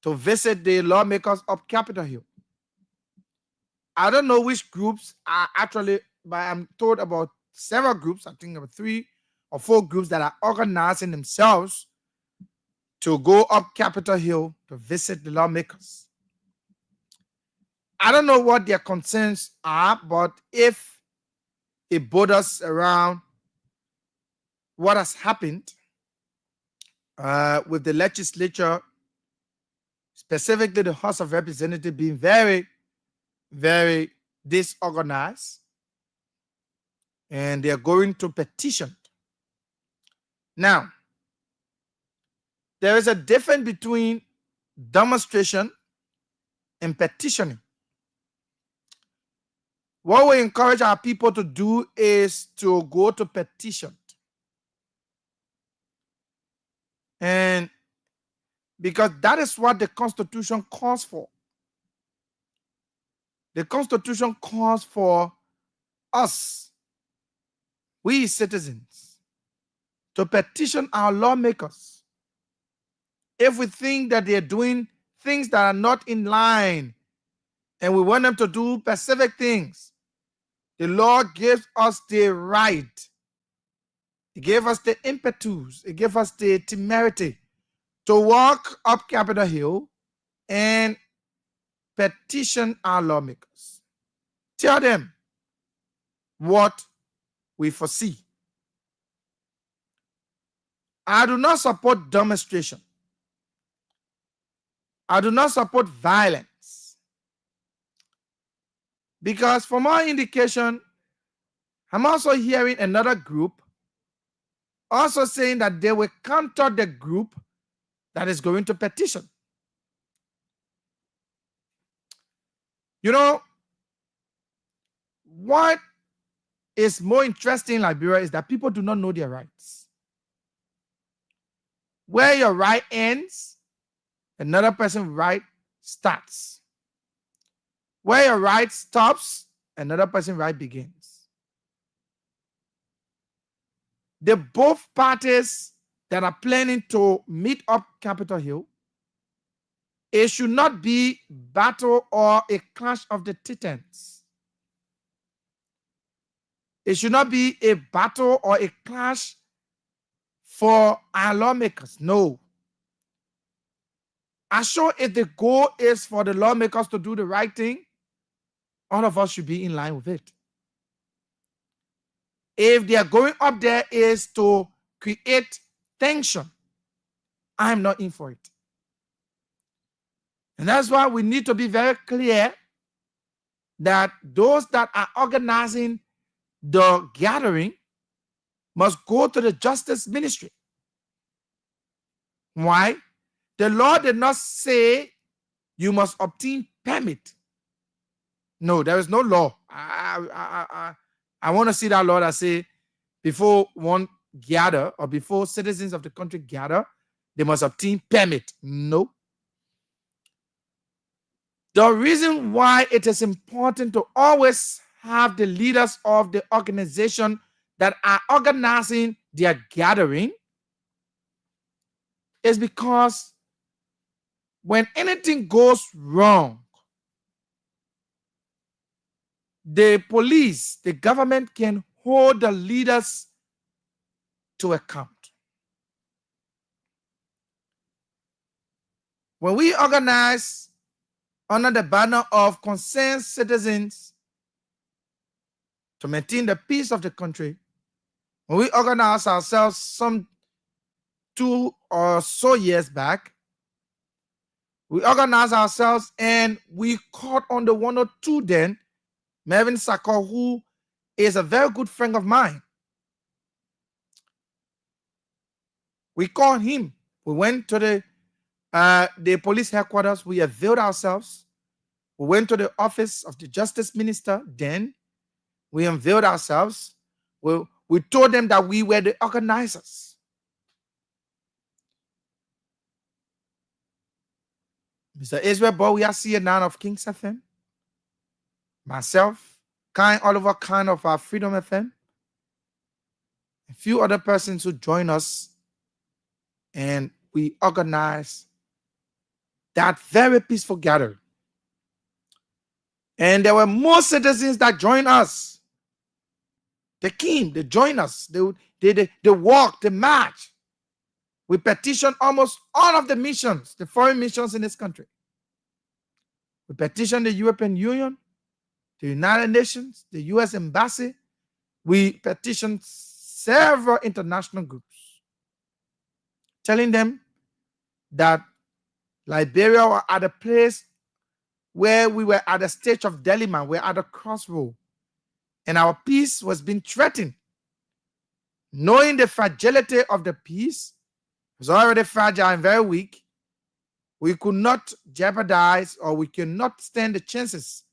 B: to visit the lawmakers up Capitol Hill. I don't know which groups are actually, but I'm told about several groups, I think about 3 or 4 groups that are organizing themselves to go up Capitol Hill to visit the lawmakers. I don't know what their concerns are, but if it borders around what has happened with the legislature, specifically the House of Representatives being very, very disorganized, and they are going to petition. Now, there is a difference between demonstration and petitioning. What we encourage our people to do is to go to petition. And because that is what the Constitution calls for. The Constitution calls for us, we citizens, to petition our lawmakers if we think that they're doing things that are not in line and we want them to do specific things. The law gives us the right. It gave us the impetus. It gave us the temerity to walk up Capitol Hill and petition our lawmakers. Tell them what we foresee. I do not support demonstration. I do not support violence. Because from our indication, I'm also hearing another group also saying that they will counter the group that is going to petition. What is more interesting in Liberia is that people do not know their rights. Where your right ends, another person's right starts. Where your right stops, another person's right begins. The both parties that are planning to meet up Capitol Hill, it should not be battle or a clash of the titans. It should not be a battle or a clash for our lawmakers. No. I'm sure if the goal is for the lawmakers to do the right thing, all of us should be in line with it. If they are going up there is to create tension, I'm not in for it. And that's why we need to be very clear that those that are organizing the gathering must go to the justice ministry. Why? The law did not say you must obtain permit. No, there is no law. I want to see that law that say before one gather or before citizens of the country gather, they must obtain permit. No. The reason why it is important to always have the leaders of the organization that are organizing their gathering is because when anything goes wrong, the police, the government can hold the leaders to account. When we organize under the banner of concerned citizens to maintain the peace of the country, when we organize ourselves some 2 or so years back, we organized ourselves and we caught on the 102 then, Mervyn Sako, who is a very good friend of mine. We called him. We went to the police headquarters. We availed ourselves. We went to the office of the justice minister. Then we unveiled ourselves. We told them that we were the organizers. Mr. Israel Boy, we are CNN of Kings FM. Myself, Oliver Khan of our Freedom FM. A few other persons who join us, and we organize that very peaceful gathering. And there were more citizens that joined us. They came, they joined us, they walked, they marched. We petitioned almost all of the missions, the foreign missions in this country. We petitioned the European Union, the United Nations, the US Embassy. We petitioned several international groups, telling them that Liberia were at a place where we were at a stage of dilemma, we're at a crossroad, and our peace was being threatened. Knowing the fragility of the peace, it was already fragile and very weak, we could not jeopardize, or we cannot stand the chances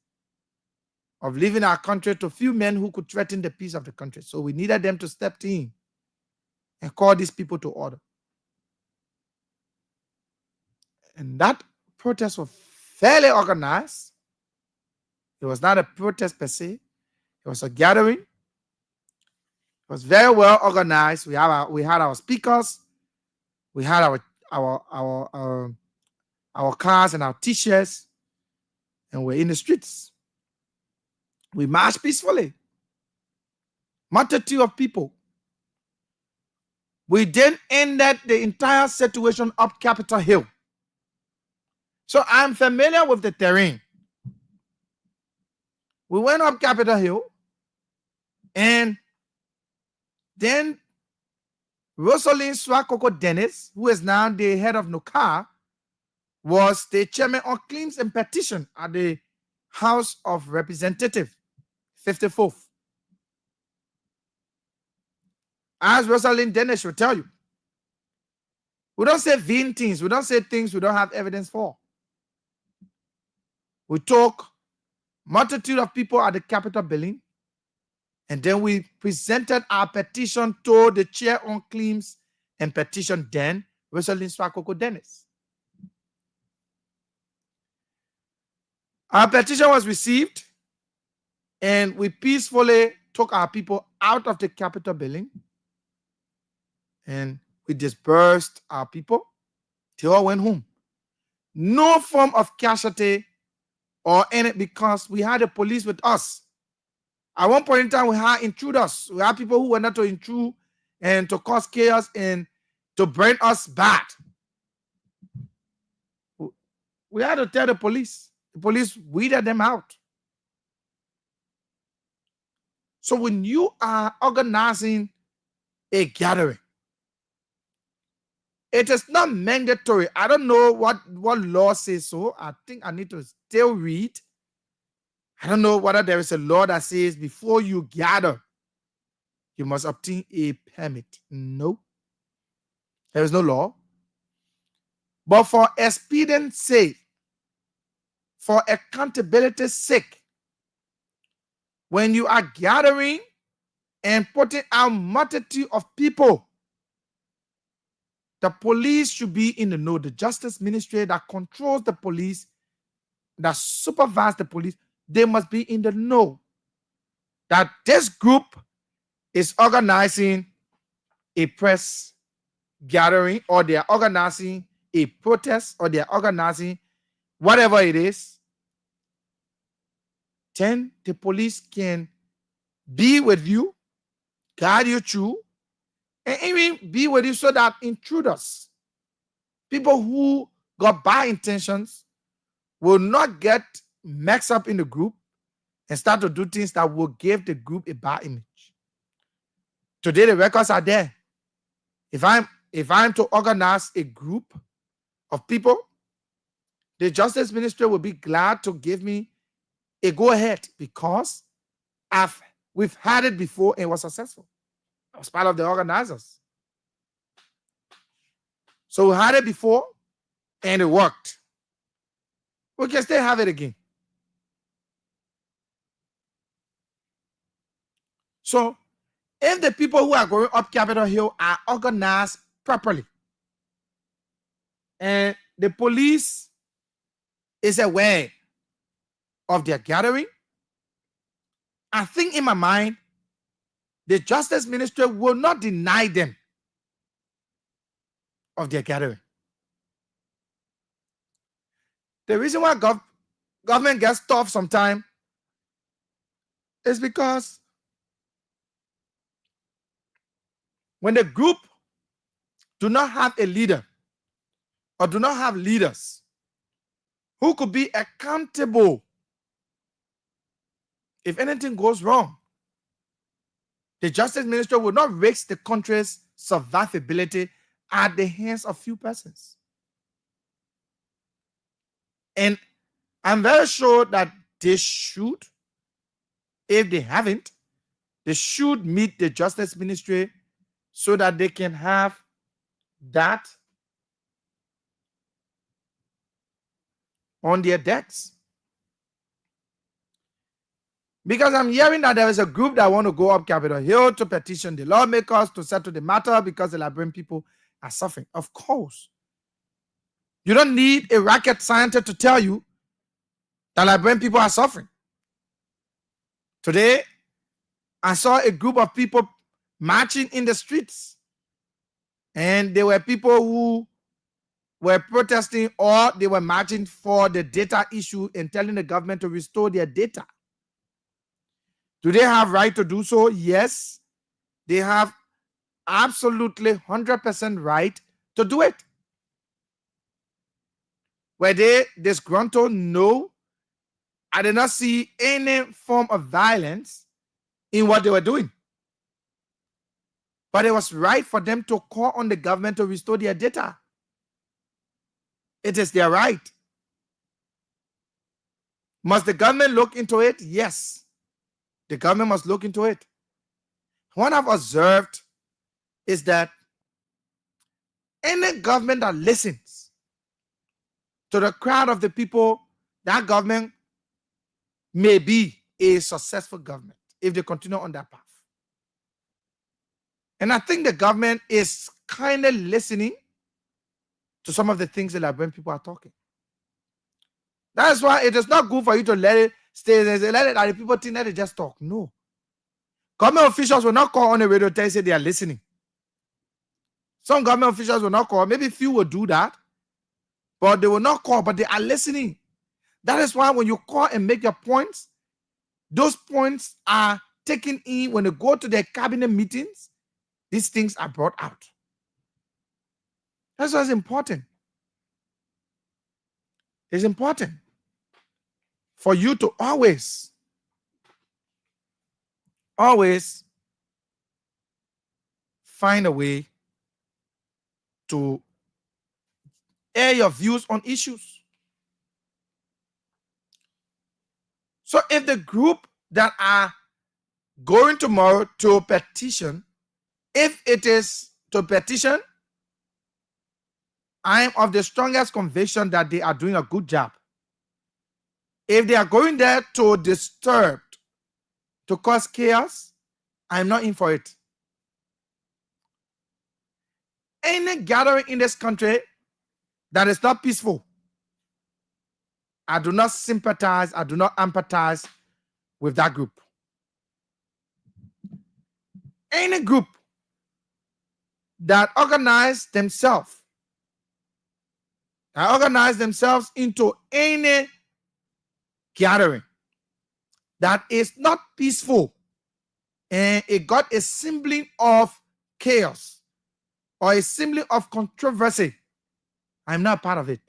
B: of leaving our country to few men who could threaten the peace of the country. So we needed them to step in and call these people to order. And that protest was fairly organized. It was not a protest per se. It was a gathering. It was very well organized. We had our speakers. We had our cars and our t-shirts, and we're in the streets. We marched peacefully. Multitude of people. We then ended the entire situation up Capitol Hill. So I'm familiar with the terrain. We went up Capitol Hill, and then Rosalind Swakoko Dennis, who is now the head of NUCA, was the chairman on claims and petition at the House of Representatives, 54th. As Rosalind Dennis will tell you, we don't say vain things. We don't say things we don't have evidence for. We talk multitude of people at the Capitol building, and then we presented our petition to the chair on claims and petition, then Rosalind Swakoko Dennis. Our petition was received, and we peacefully took our people out of the Capitol building, and we dispersed our people. They all went home. No form of casualty or any, because we had the police with us. At one point in time, we had intruders. We had people who were not to intrude and to cause chaos and to bring us bad. We had to tell the police. The police weeded them out. So when you are organizing a gathering, it is not mandatory. I don't know what law says so. I think I need to still read. I don't know whether there is a law that says before you gather, you must obtain a permit. No, there is no law. But for expedience's sake, for accountability's sake, when you are gathering and putting out multitude of people, the police should be in the know. The justice ministry that controls the police, that supervises the police, they must be in the know that this group is organizing a press gathering, or they are organizing a protest, or they are organizing whatever it is. Then the police can be with you, guide you through, and even be with you so that intruders, people who got bad intentions, will not get mixed up in the group and start to do things that will give the group a bad image. Today, the records are there. If I'm to organize a group of people, the Justice Ministry will be glad to give me a go-ahead, because we've had it before and it was successful. I was part of the organizers. So we had it before and it worked. We can still have it again. So if the people who are going up Capitol Hill are organized properly, and the police is aware of their gathering, I think in my mind, the Justice Ministry will not deny them of their gathering. The reason why government gets tough sometimes is because when the group do not have a leader or do not have leaders who could be accountable if anything goes wrong, the Justice Ministry will not risk the country's survivability at the hands of few persons. And I'm very sure that they should, if they haven't, they should meet the Justice Ministry so that they can have that on their decks. Because I'm hearing that there is a group that want to go up Capitol Hill to petition the lawmakers to settle the matter because the Liberian people are suffering. Of course. You don't need a rocket scientist to tell you that Liberian people are suffering. Today, I saw a group of people marching in the streets. And there were people who were protesting, or they were marching for the data issue and telling the government to restore their data. Do they have right to do so? Yes. They have absolutely 100% right to do it. Were they disgruntled? No. I did not see any form of violence in what they were doing. But it was right for them to call on the government to restore their data. It is their right. Must the government look into it? Yes. The government must look into it. What I've observed is that any government that listens to the crowd of the people, that government may be a successful government if they continue on that path. And I think the government is kind of listening to some of the things the Liberian people are talking. That's why it is not good for you to let it stay there. Let it, the people think that they just talk. No. Government officials will not call on the radio to say they are listening. Some government officials will not call. Maybe few will do that. But they will not call, but they are listening. That is why when you call and make your points, those points are taken in when they go to their cabinet meetings. These things are brought out. That's what's important. It's important for you to always always find a way to air your views on issues. So if the group that are going tomorrow to petition, if it is to petition, I am of the strongest conviction that they are doing a good job. If they are going there to disturb, to cause chaos, I'm not in for it. Any gathering in this country that is not peaceful, I do not sympathize, I do not empathize with that group. Any group that organize themselves into any gathering that is not peaceful and it got a symbol of chaos or a symbol of controversy, I'm not part of it.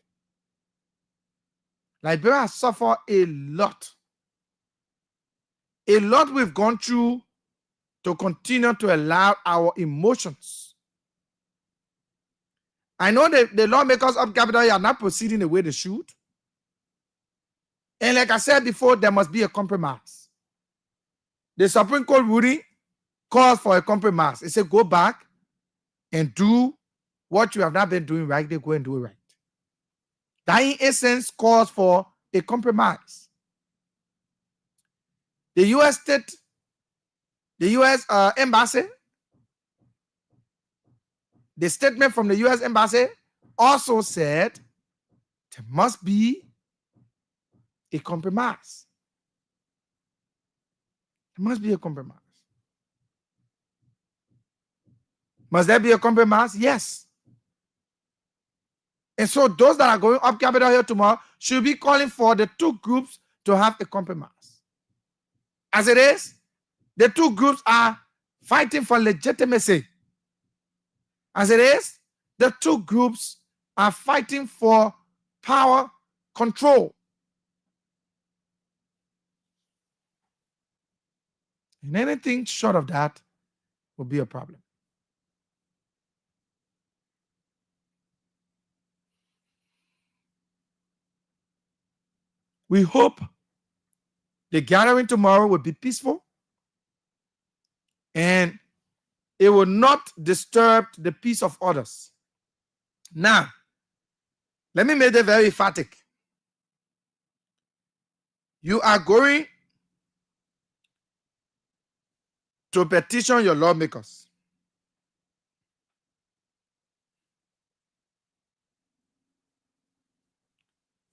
B: Liberia has suffered a lot. A lot we've gone through to continue to allow our emotions. I know the lawmakers of Capitol Hill are not proceeding the way they should. And like I said before, there must be a compromise. The Supreme Court ruling calls for a compromise. It said go back and do what you have not been doing right. They go and do it right. That in essence calls for a compromise. The U.S. Embassy, the statement from the U.S. Embassy also said there must be a compromise. There must be a compromise. Must there be a compromise? Yes. And so those that are going up Capitol Hill tomorrow should be calling for the two groups to have a compromise. As it is, the two groups are fighting for legitimacy. As it is, the two groups are fighting for power control. And anything short of that will be a problem. We hope the gathering tomorrow will be peaceful and it will not disturb the peace of others. Now, let me make it very emphatic. You are going to petition your lawmakers.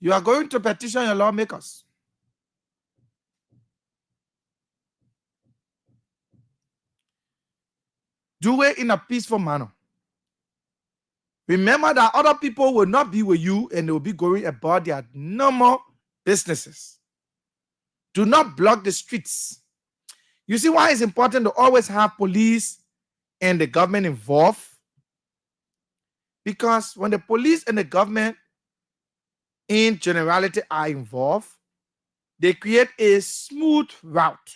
B: You are going to petition your lawmakers. Do it in a peaceful manner. Remember that other people will not be with you and they will be going about their normal businesses. Do not block the streets. You see why it's important to always have police and the government involved? Because when the police and the government in generality are involved, they create a smooth route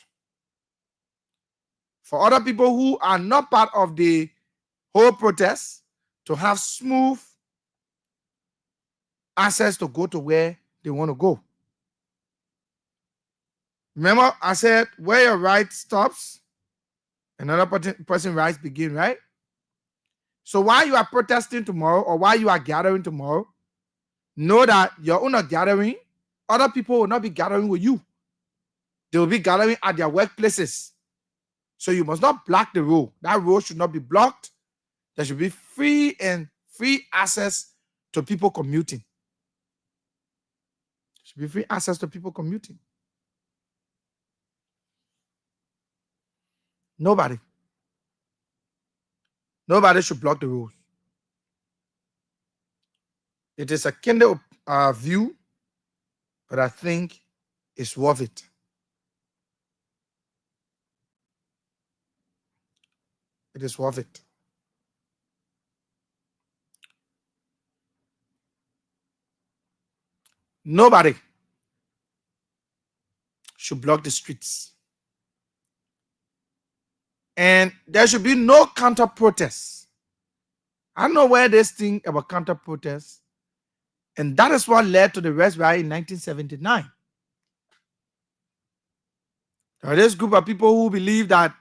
B: for other people who are not part of the whole protest to have smooth access to go to where they want to go. Remember, I said where your right stops, another person's rights begin, right? So while you are protesting tomorrow or while you are gathering tomorrow, know that your own gathering, other people will not be gathering with you. They will be gathering at their workplaces. So you must not block the road. That road should not be blocked. There should be free access to people commuting. There should be free access to people commuting. Nobody should block the road. It is a candid view, but I think it's worth it. It is worth it. Nobody should block the streets. And there should be no counter protests. I don't know where this thing about counter protests. And that is what led to the Rest Riot in 1979. There was this group of people who believed that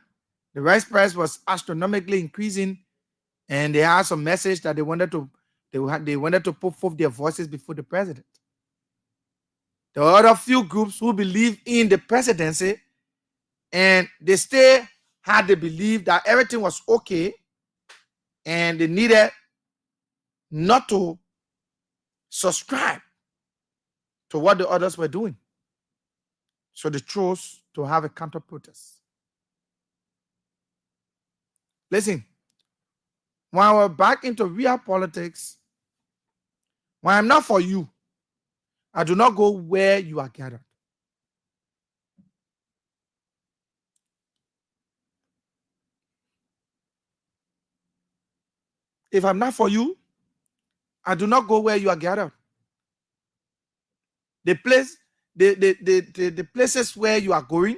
B: the rice price was astronomically increasing, and they had some message that they wanted to put forth their voices before the president. There were other few groups who believed in the presidency, and they still had the belief that everything was okay, and they needed not to subscribe to what the others were doing. So they chose to have a counter protest. Listen, when we're back into real politics, when I'm not for you, I do not go where you are gathered. If I'm not for you, I do not go where you are gathered. The places where you are going,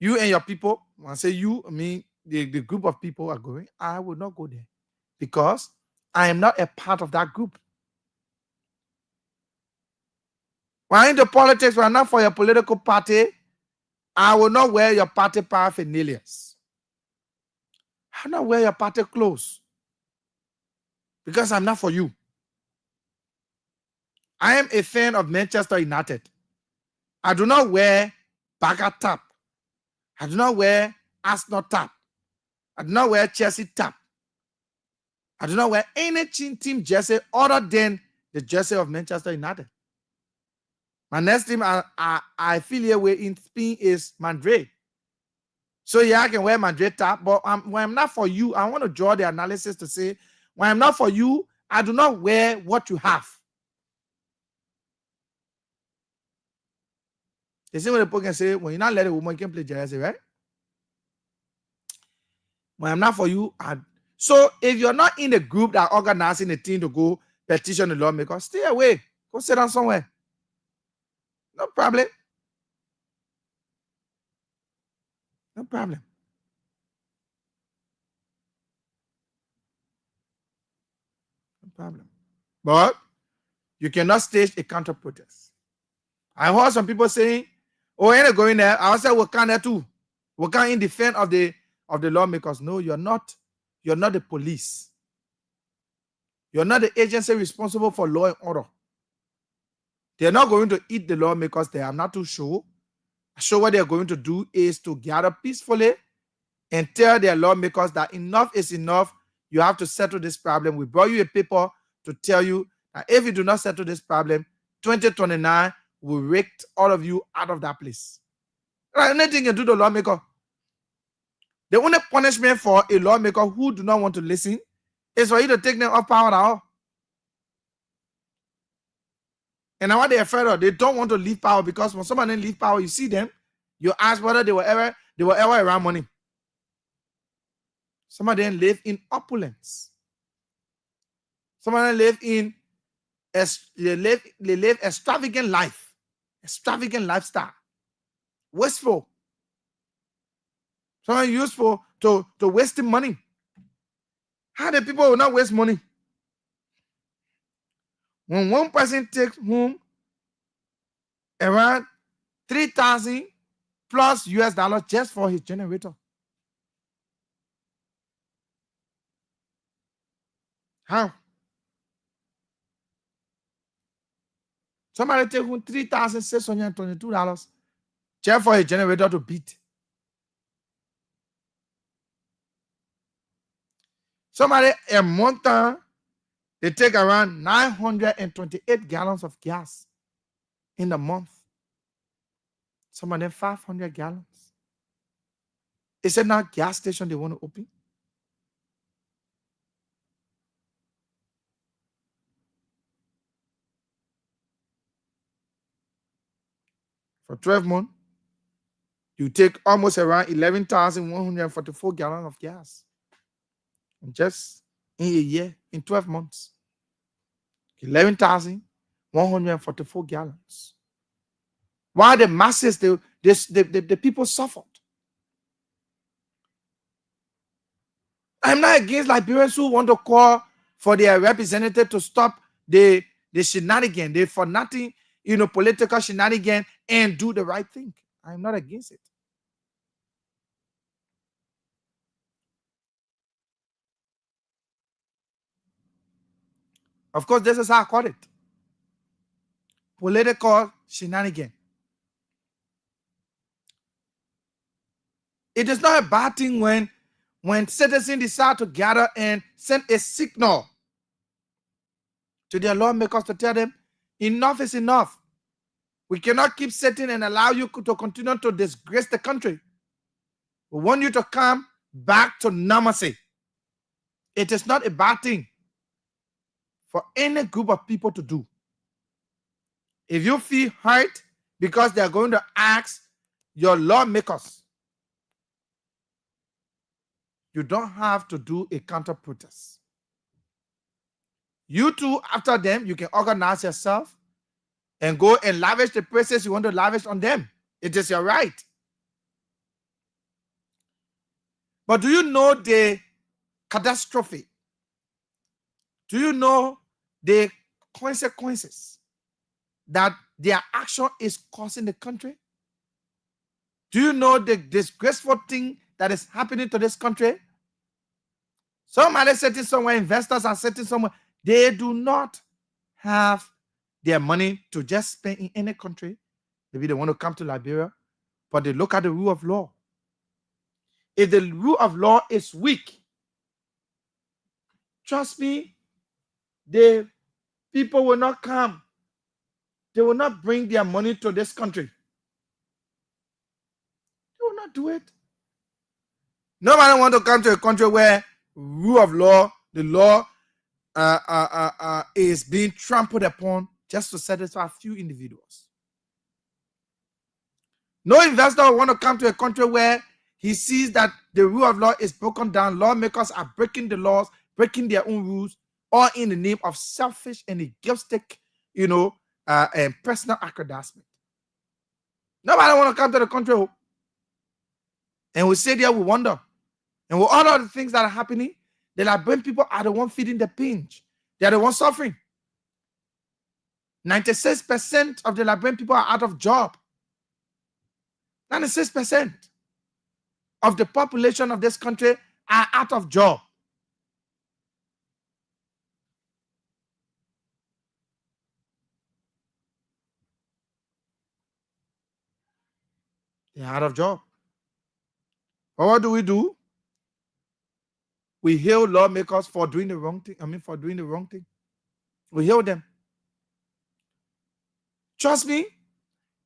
B: you and your people, when I say you, I mean the group of people are going, I will not go there because I am not a part of that group. When I'm into politics, when I'm not for your political party, I will not wear your party paraphernalia. I will not wear your party clothes because I'm not for you. I am a fan of Manchester United. I do not wear Bagger tap. I do not wear Arsenal tap. I do not wear Chelsea tap. I do not wear any team jersey other than the jersey of Manchester United. My next team I affiliate with in Spain is Madrid. So yeah, I can wear Madrid tap, but when I'm not for you, I want to draw the analysis to say, when I'm not for you, I do not wear what you have. The same way the people can say, when you not let a woman, you can play jersey, right? When I'm not for you, so if you're not in the group that organizing the team to go petition the lawmaker, stay away. Go sit down somewhere. No problem. No problem. No problem. But you cannot stage a counter protest. I heard some people saying, oh, ain't going there. I said, we can there too. We can in defense of the lawmakers. No, you're not. You're not the police. You're not the agency responsible for law and order. They're not going to eat the lawmakers there. I'm not too sure. So what they're going to do is to gather peacefully and tell their lawmakers that enough is enough. You have to settle this problem. We brought you a paper to tell you that if you do not settle this problem, 2029 will rake all of you out of that place. Anything you do to the lawmaker. The only punishment for a lawmaker who do not want to listen is for you to take them off power at all. And now what they're afraid of, they don't want to leave power because when somebody leave power, you see them, you ask whether they were ever around money. Some of them live in opulence. Some of them live in they live extravagant life, extravagant lifestyle, wasteful. Some are useful to wasting money. How the people will not waste money? When one person takes home around 3,000 plus US dollars just for his generator. How? Somebody take home $3,622 just for a generator to beat. Somebody a month they take around 928 gallons of gas in the month. Some of them 500 gallons. Is it not gas station they want to open? For 12 months, you take almost around 11,144 gallons of gas. Just in a year, in 12 months. 11,144 gallons. While the masses, the people suffered. I'm not against Liberians who want to call for their representative to stop the shenanigan, the for nothing, political shenanigan, and do the right thing. I'm not against it. Of course, this is how I call it. Political shenanigan. It is not a bad thing when citizens decide to gather and send a signal to their lawmakers to tell them, enough is enough. We cannot keep sitting and allow you to continue to disgrace the country. We want you to come back to normalcy. It is not a bad thing for any group of people to do. If you feel hurt because they are going to ask your lawmakers, you don't have to do a counter protest. You too, after them, you can organize yourself and go and lavish the praises you want to lavish on them. It is your right. But do you know the catastrophe? Do you know the consequences that their action is causing the country? Do you know the disgraceful thing that is happening to this country? Somebody sitting somewhere, investors are sitting somewhere, they do not have their money to just spend in any country. Maybe they want to come to Liberia, but they look at the rule of law. If the rule of law is weak, trust me, the people will not come. They will not bring their money to this country. They will not do it. Nobody wants to come to a country where rule of law, the law is being trampled upon just to satisfy a few individuals. No investor will want to come to a country where he sees that the rule of law is broken down, lawmakers are breaking the laws, breaking their own rules, all in the name of selfish and egoistic, and personal aggrandizement. Nobody want to come to the country, and we sit there, we wonder, and with all of the things that are happening, the Liberian people are the one feeding the pinch. They are the ones suffering. 96% of the Liberian people are out of job. 96% of the population of this country are out of job. They are out of job. But what do? We hail lawmakers for doing the wrong thing. We hail them. Trust me,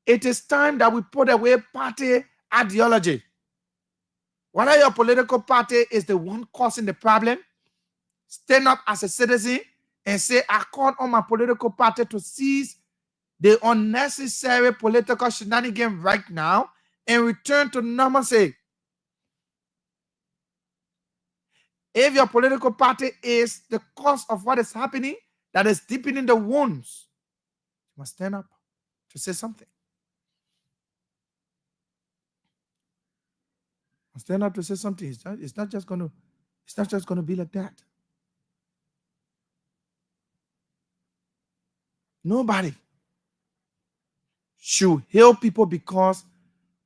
B: it is time that we put away party ideology. Whether your political party is the one causing the problem, stand up as a citizen and say, I call on my political party to cease the unnecessary political shenanigans right now and return to normalcy. If your political party is the cause of what is happening, that is deepening the wounds, you must stand up to say something. Stand up to say something. It's not just going to be like that. Nobody should hail people because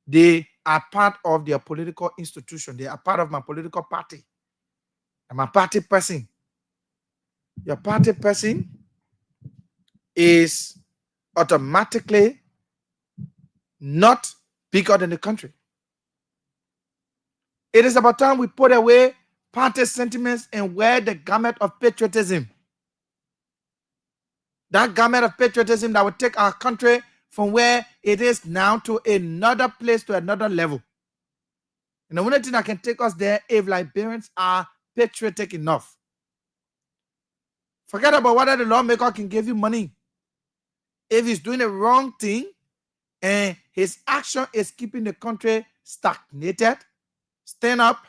B: they are part of their political institution. They are part of my political party. I'm a party person. Your party person is automatically not bigger than the country. It is about time we put away party sentiments and wear the garment of patriotism. That garment of patriotism that will take our country from where it is now to another place, to another level. And the only thing that can take us there if Liberians are patriotic enough. Forget about whether the lawmaker can give you money. If he's doing the wrong thing and his action is keeping the country stagnated, stand up,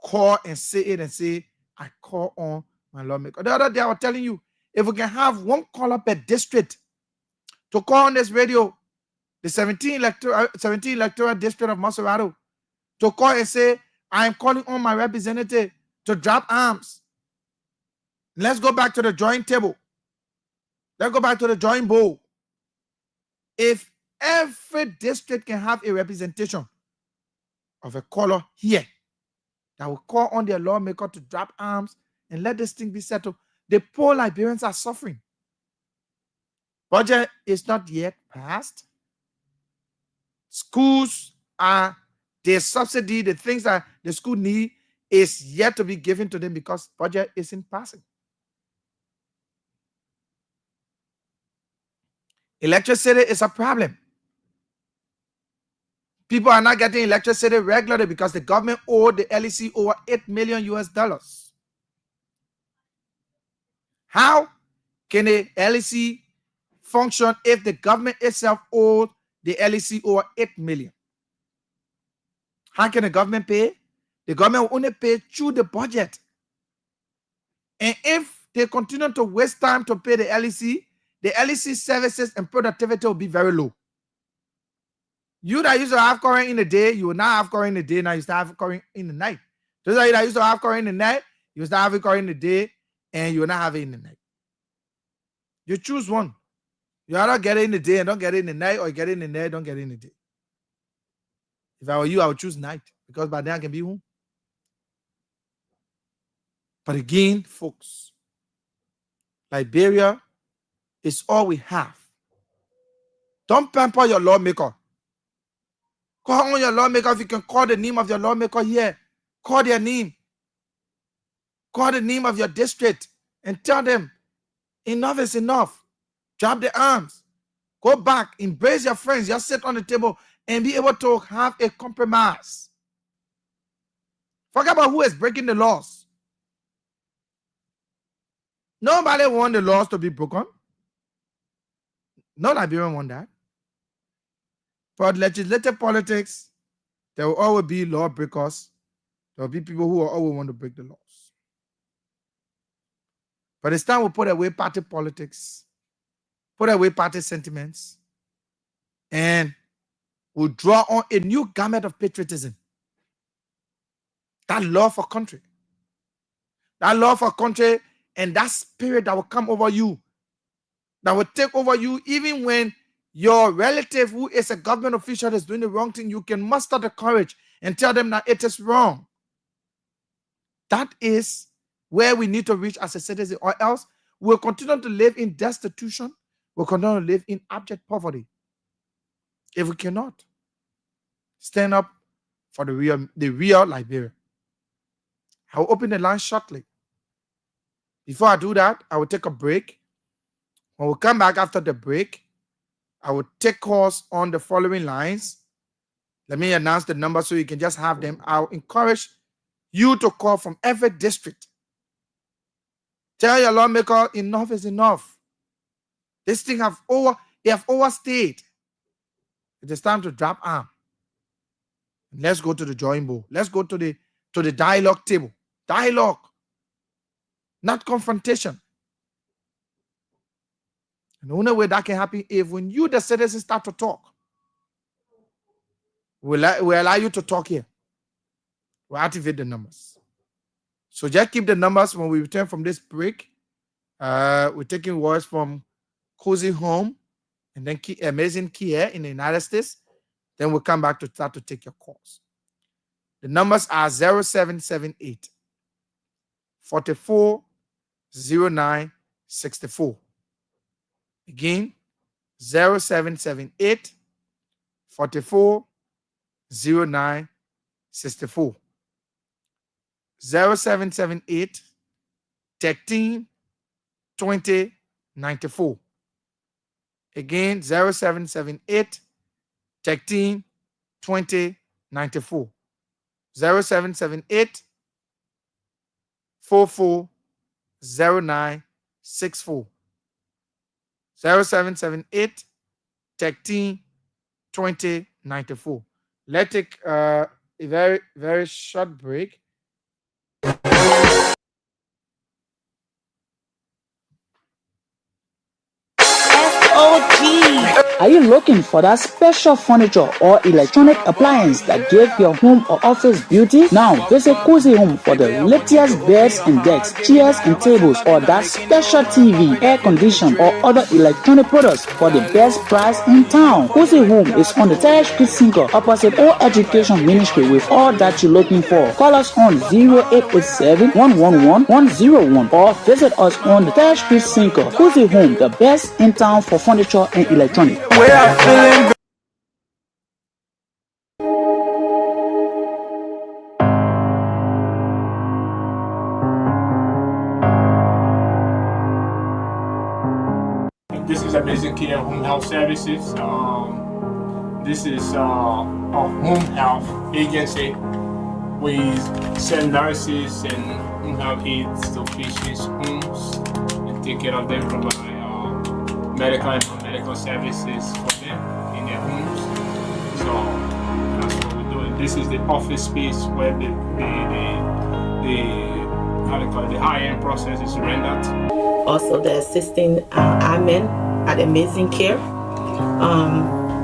B: call and say it and say, I call on my lawmaker. The other day I was telling you, if we can have one caller per district to call on this radio, the 17 electoral district of Maserado, to call and say, I am calling on my representative to drop arms. Let's go back to the drawing table. Let's go back to the drawing board. If every district can have a representation of a color here that will call on their lawmaker to drop arms and let this thing be settled, the poor Liberians are suffering. Budget is not yet passed. Schools are, their subsidy, the things that the school need is yet to be given to them because budget isn't passing. Electricity is a problem. People are not getting electricity regularly because the government owed the LEC over $8 million US. How can the LEC function if the government itself owed the LEC over $8 million? How can the government pay? The government will only pay through the budget. And if they continue to waste time to pay the LEC services and productivity will be very low. You that used to have current in the day, you will not have current in the day, now you start having current in the night. Those of you that used to have current in the night, you will start having current in the day, and you will not have it in the night. You choose one. You either get it in the day and don't get it in the night, or you get it in the night, don't get it in the day. If I were you, I would choose night, because by then I can be home. But again, folks, Liberia is all we have. Don't pamper your lawmaker. Call on your lawmaker. If you can call the name of your lawmaker here, call their name. Call the name of your district and tell them enough is enough. Drop the arms. Go back, embrace your friends, just sit on the table and be able to have a compromise. Forget about who is breaking the laws. Nobody wants the laws to be broken. No Liberian want that. But legislative politics, there will always be lawbreakers. There will be people who will always want to break the laws. But it's time we put away party politics, put away party sentiments, and we'll draw on a new garment of patriotism. That love for country. That love for country and that spirit that will come over you, that will take over you even when your relative who is a government official is doing the wrong thing. You can muster the courage and tell them that it is wrong. That is where we need to reach as a citizen, or else we'll continue to live in destitution. We'll continue to live in abject poverty. If we cannot stand up for the real Liberia. I will open the line shortly. Before I do that, I will take a break. When we come back after the break, I will take calls on the following lines. Let me announce the number so you can just have them. I'll encourage you to call from every district. Tell your lawmaker enough is enough. This thing have overstayed. It is time to drop arm. Let's go to the drawing board. Let's go to the dialogue table. Dialogue, not confrontation. And the only way that can happen is when you, the citizens, start to talk. We'll allow you to talk here. We'll activate the numbers. So just keep the numbers when we return from this break. We're taking words from Cozy Home and then Amazing Care in the United States. Then we'll come back to start to take your calls. The numbers are 0778 44 09 64. Again, 0778 44 09 64. 0778 13 20 94. Again, 0778 13 20 94. 0778 44 09 64. 0778 13 20 94. Let's take a very, very short break.
C: Are you looking for that special furniture or electronic appliance that give your home or office beauty? Now visit Cozy Home for the latest beds and decks, chairs and tables, or that special TV, air condition, or other electronic products for the best price in town. Cozy Home is on the 3rd Street Sinker opposite All Education Ministry with all that you're looking for. Call us on 0887 111 101 or visit us on the 3rd Street Sinker. Cozy Home, the best in town for furniture and electronics.
D: This is Amazing Care Home Health Services. This is a home health agency. We send nurses and home health aides to patients' homes and take care of them, provide medical and non-medical services for them in their homes. So that's what we're doing. This is the office space where the how they call it, the high-end process is rendered.
E: Also the assisting admin at Amazing Care.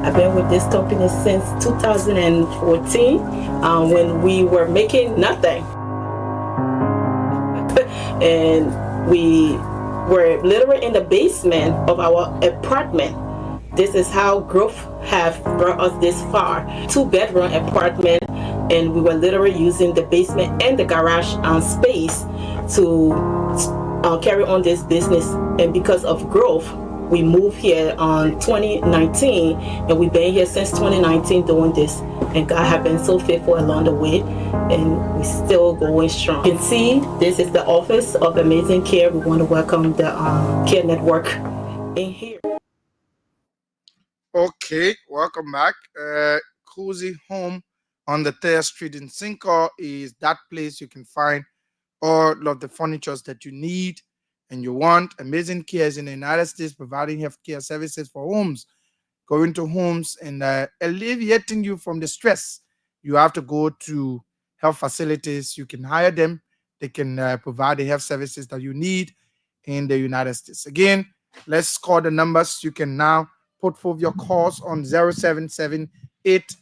E: I've been with this company since 2014 when we were making nothing. And we were literally in the basement of our apartment. This is how growth have brought us this far. 2-bedroom apartment, and we were literally using the basement and the garage space to carry on this business. And because of growth, we moved here on 2019, and we've been here since 2019 doing this. And God has been so faithful along the way, and we're still going strong. You can see this is the office of Amazing Care. We want to welcome the Care Network in here.
B: Okay, welcome back. Cozy Home on the 3rd Street in Sinker is that place you can find all of the furnitures that you need and you want. Amazing Care is in the United States providing healthcare services for homes, going to homes and alleviating you from the stress. You have to go to health facilities. You can hire them. They can provide the health services that you need in the United States. Again, let's call the numbers. You can now put forth your calls on 0778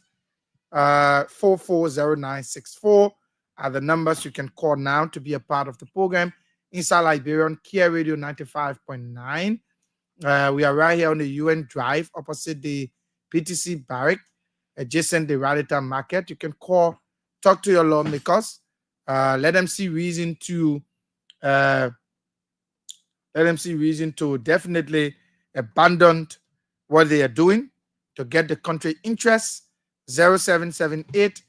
B: 440964 are the numbers you can call now to be a part of the program inside Liberia on Kia Radio 95.9. We are right here on the UN Drive opposite the PTC Barrack, adjacent the Radita Market. You can call, talk to your lawmakers, let them see reason to definitely abandon what they are doing to get the country interest. 0778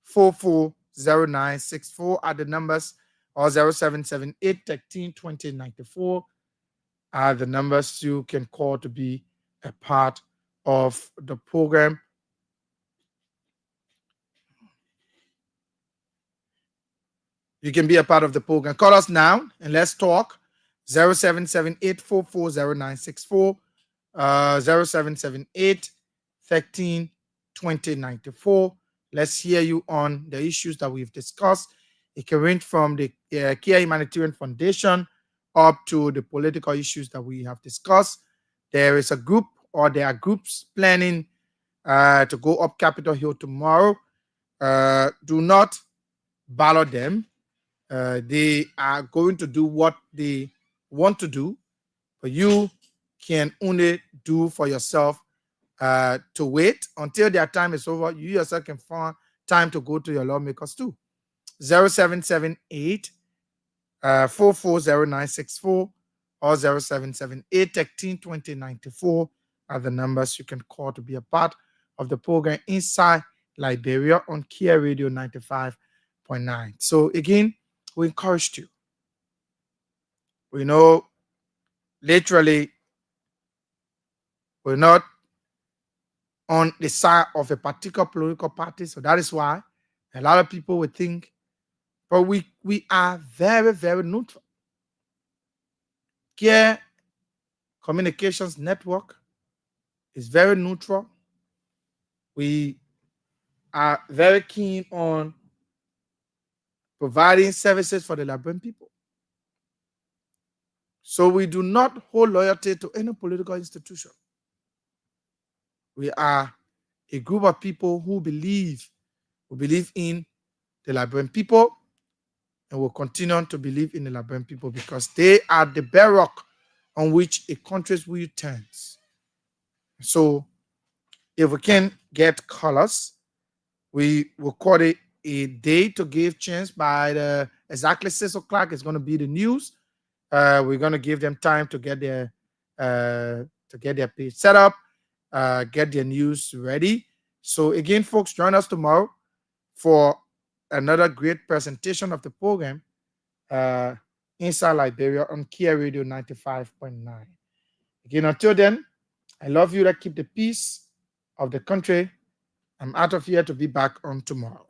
B: 440964 are the numbers, or 0778 13 20 94 are the numbers you can call to be a part of the program. You can be a part of the program. Call us now and let's talk. 0778 440964, 0778 13 20 94. Let's hear you on the issues that we've discussed. It can range from the Kia Humanitarian Foundation up to the political issues that we have discussed. There is a group, or there are groups planning to go up Capitol Hill tomorrow. Do not bother them. They are going to do what they want to do, but you can only do for yourself to wait until their time is over. You yourself can find time to go to your lawmakers too. 0778 440964 or 0778 13 20 94 are the numbers you can call to be a part of the program inside Liberia on Kia Radio 95.9. So again, we encouraged you. We know literally we're not on the side of a particular political party, so that is why a lot of people would think, but we are very, very neutral. Care Communications Network is very neutral. We are very keen on providing services for the Liberian people. So we do not hold loyalty to any political institution. We are a group of people who believe in the Liberian people, and will continue to believe in the Liberian people because they are the bedrock on which a country's wheel turns. So if we can get colors, we will call it a day to give chance by the exactly 6 o'clock. It's going to be the news. We're going to give them time to get their page set up, get their news ready. So again, folks, join us tomorrow for another great presentation of the program inside Liberia on Kia Radio 95.9. Again, until then, I love you. That keep the peace of the country. I'm out of here to be back on tomorrow.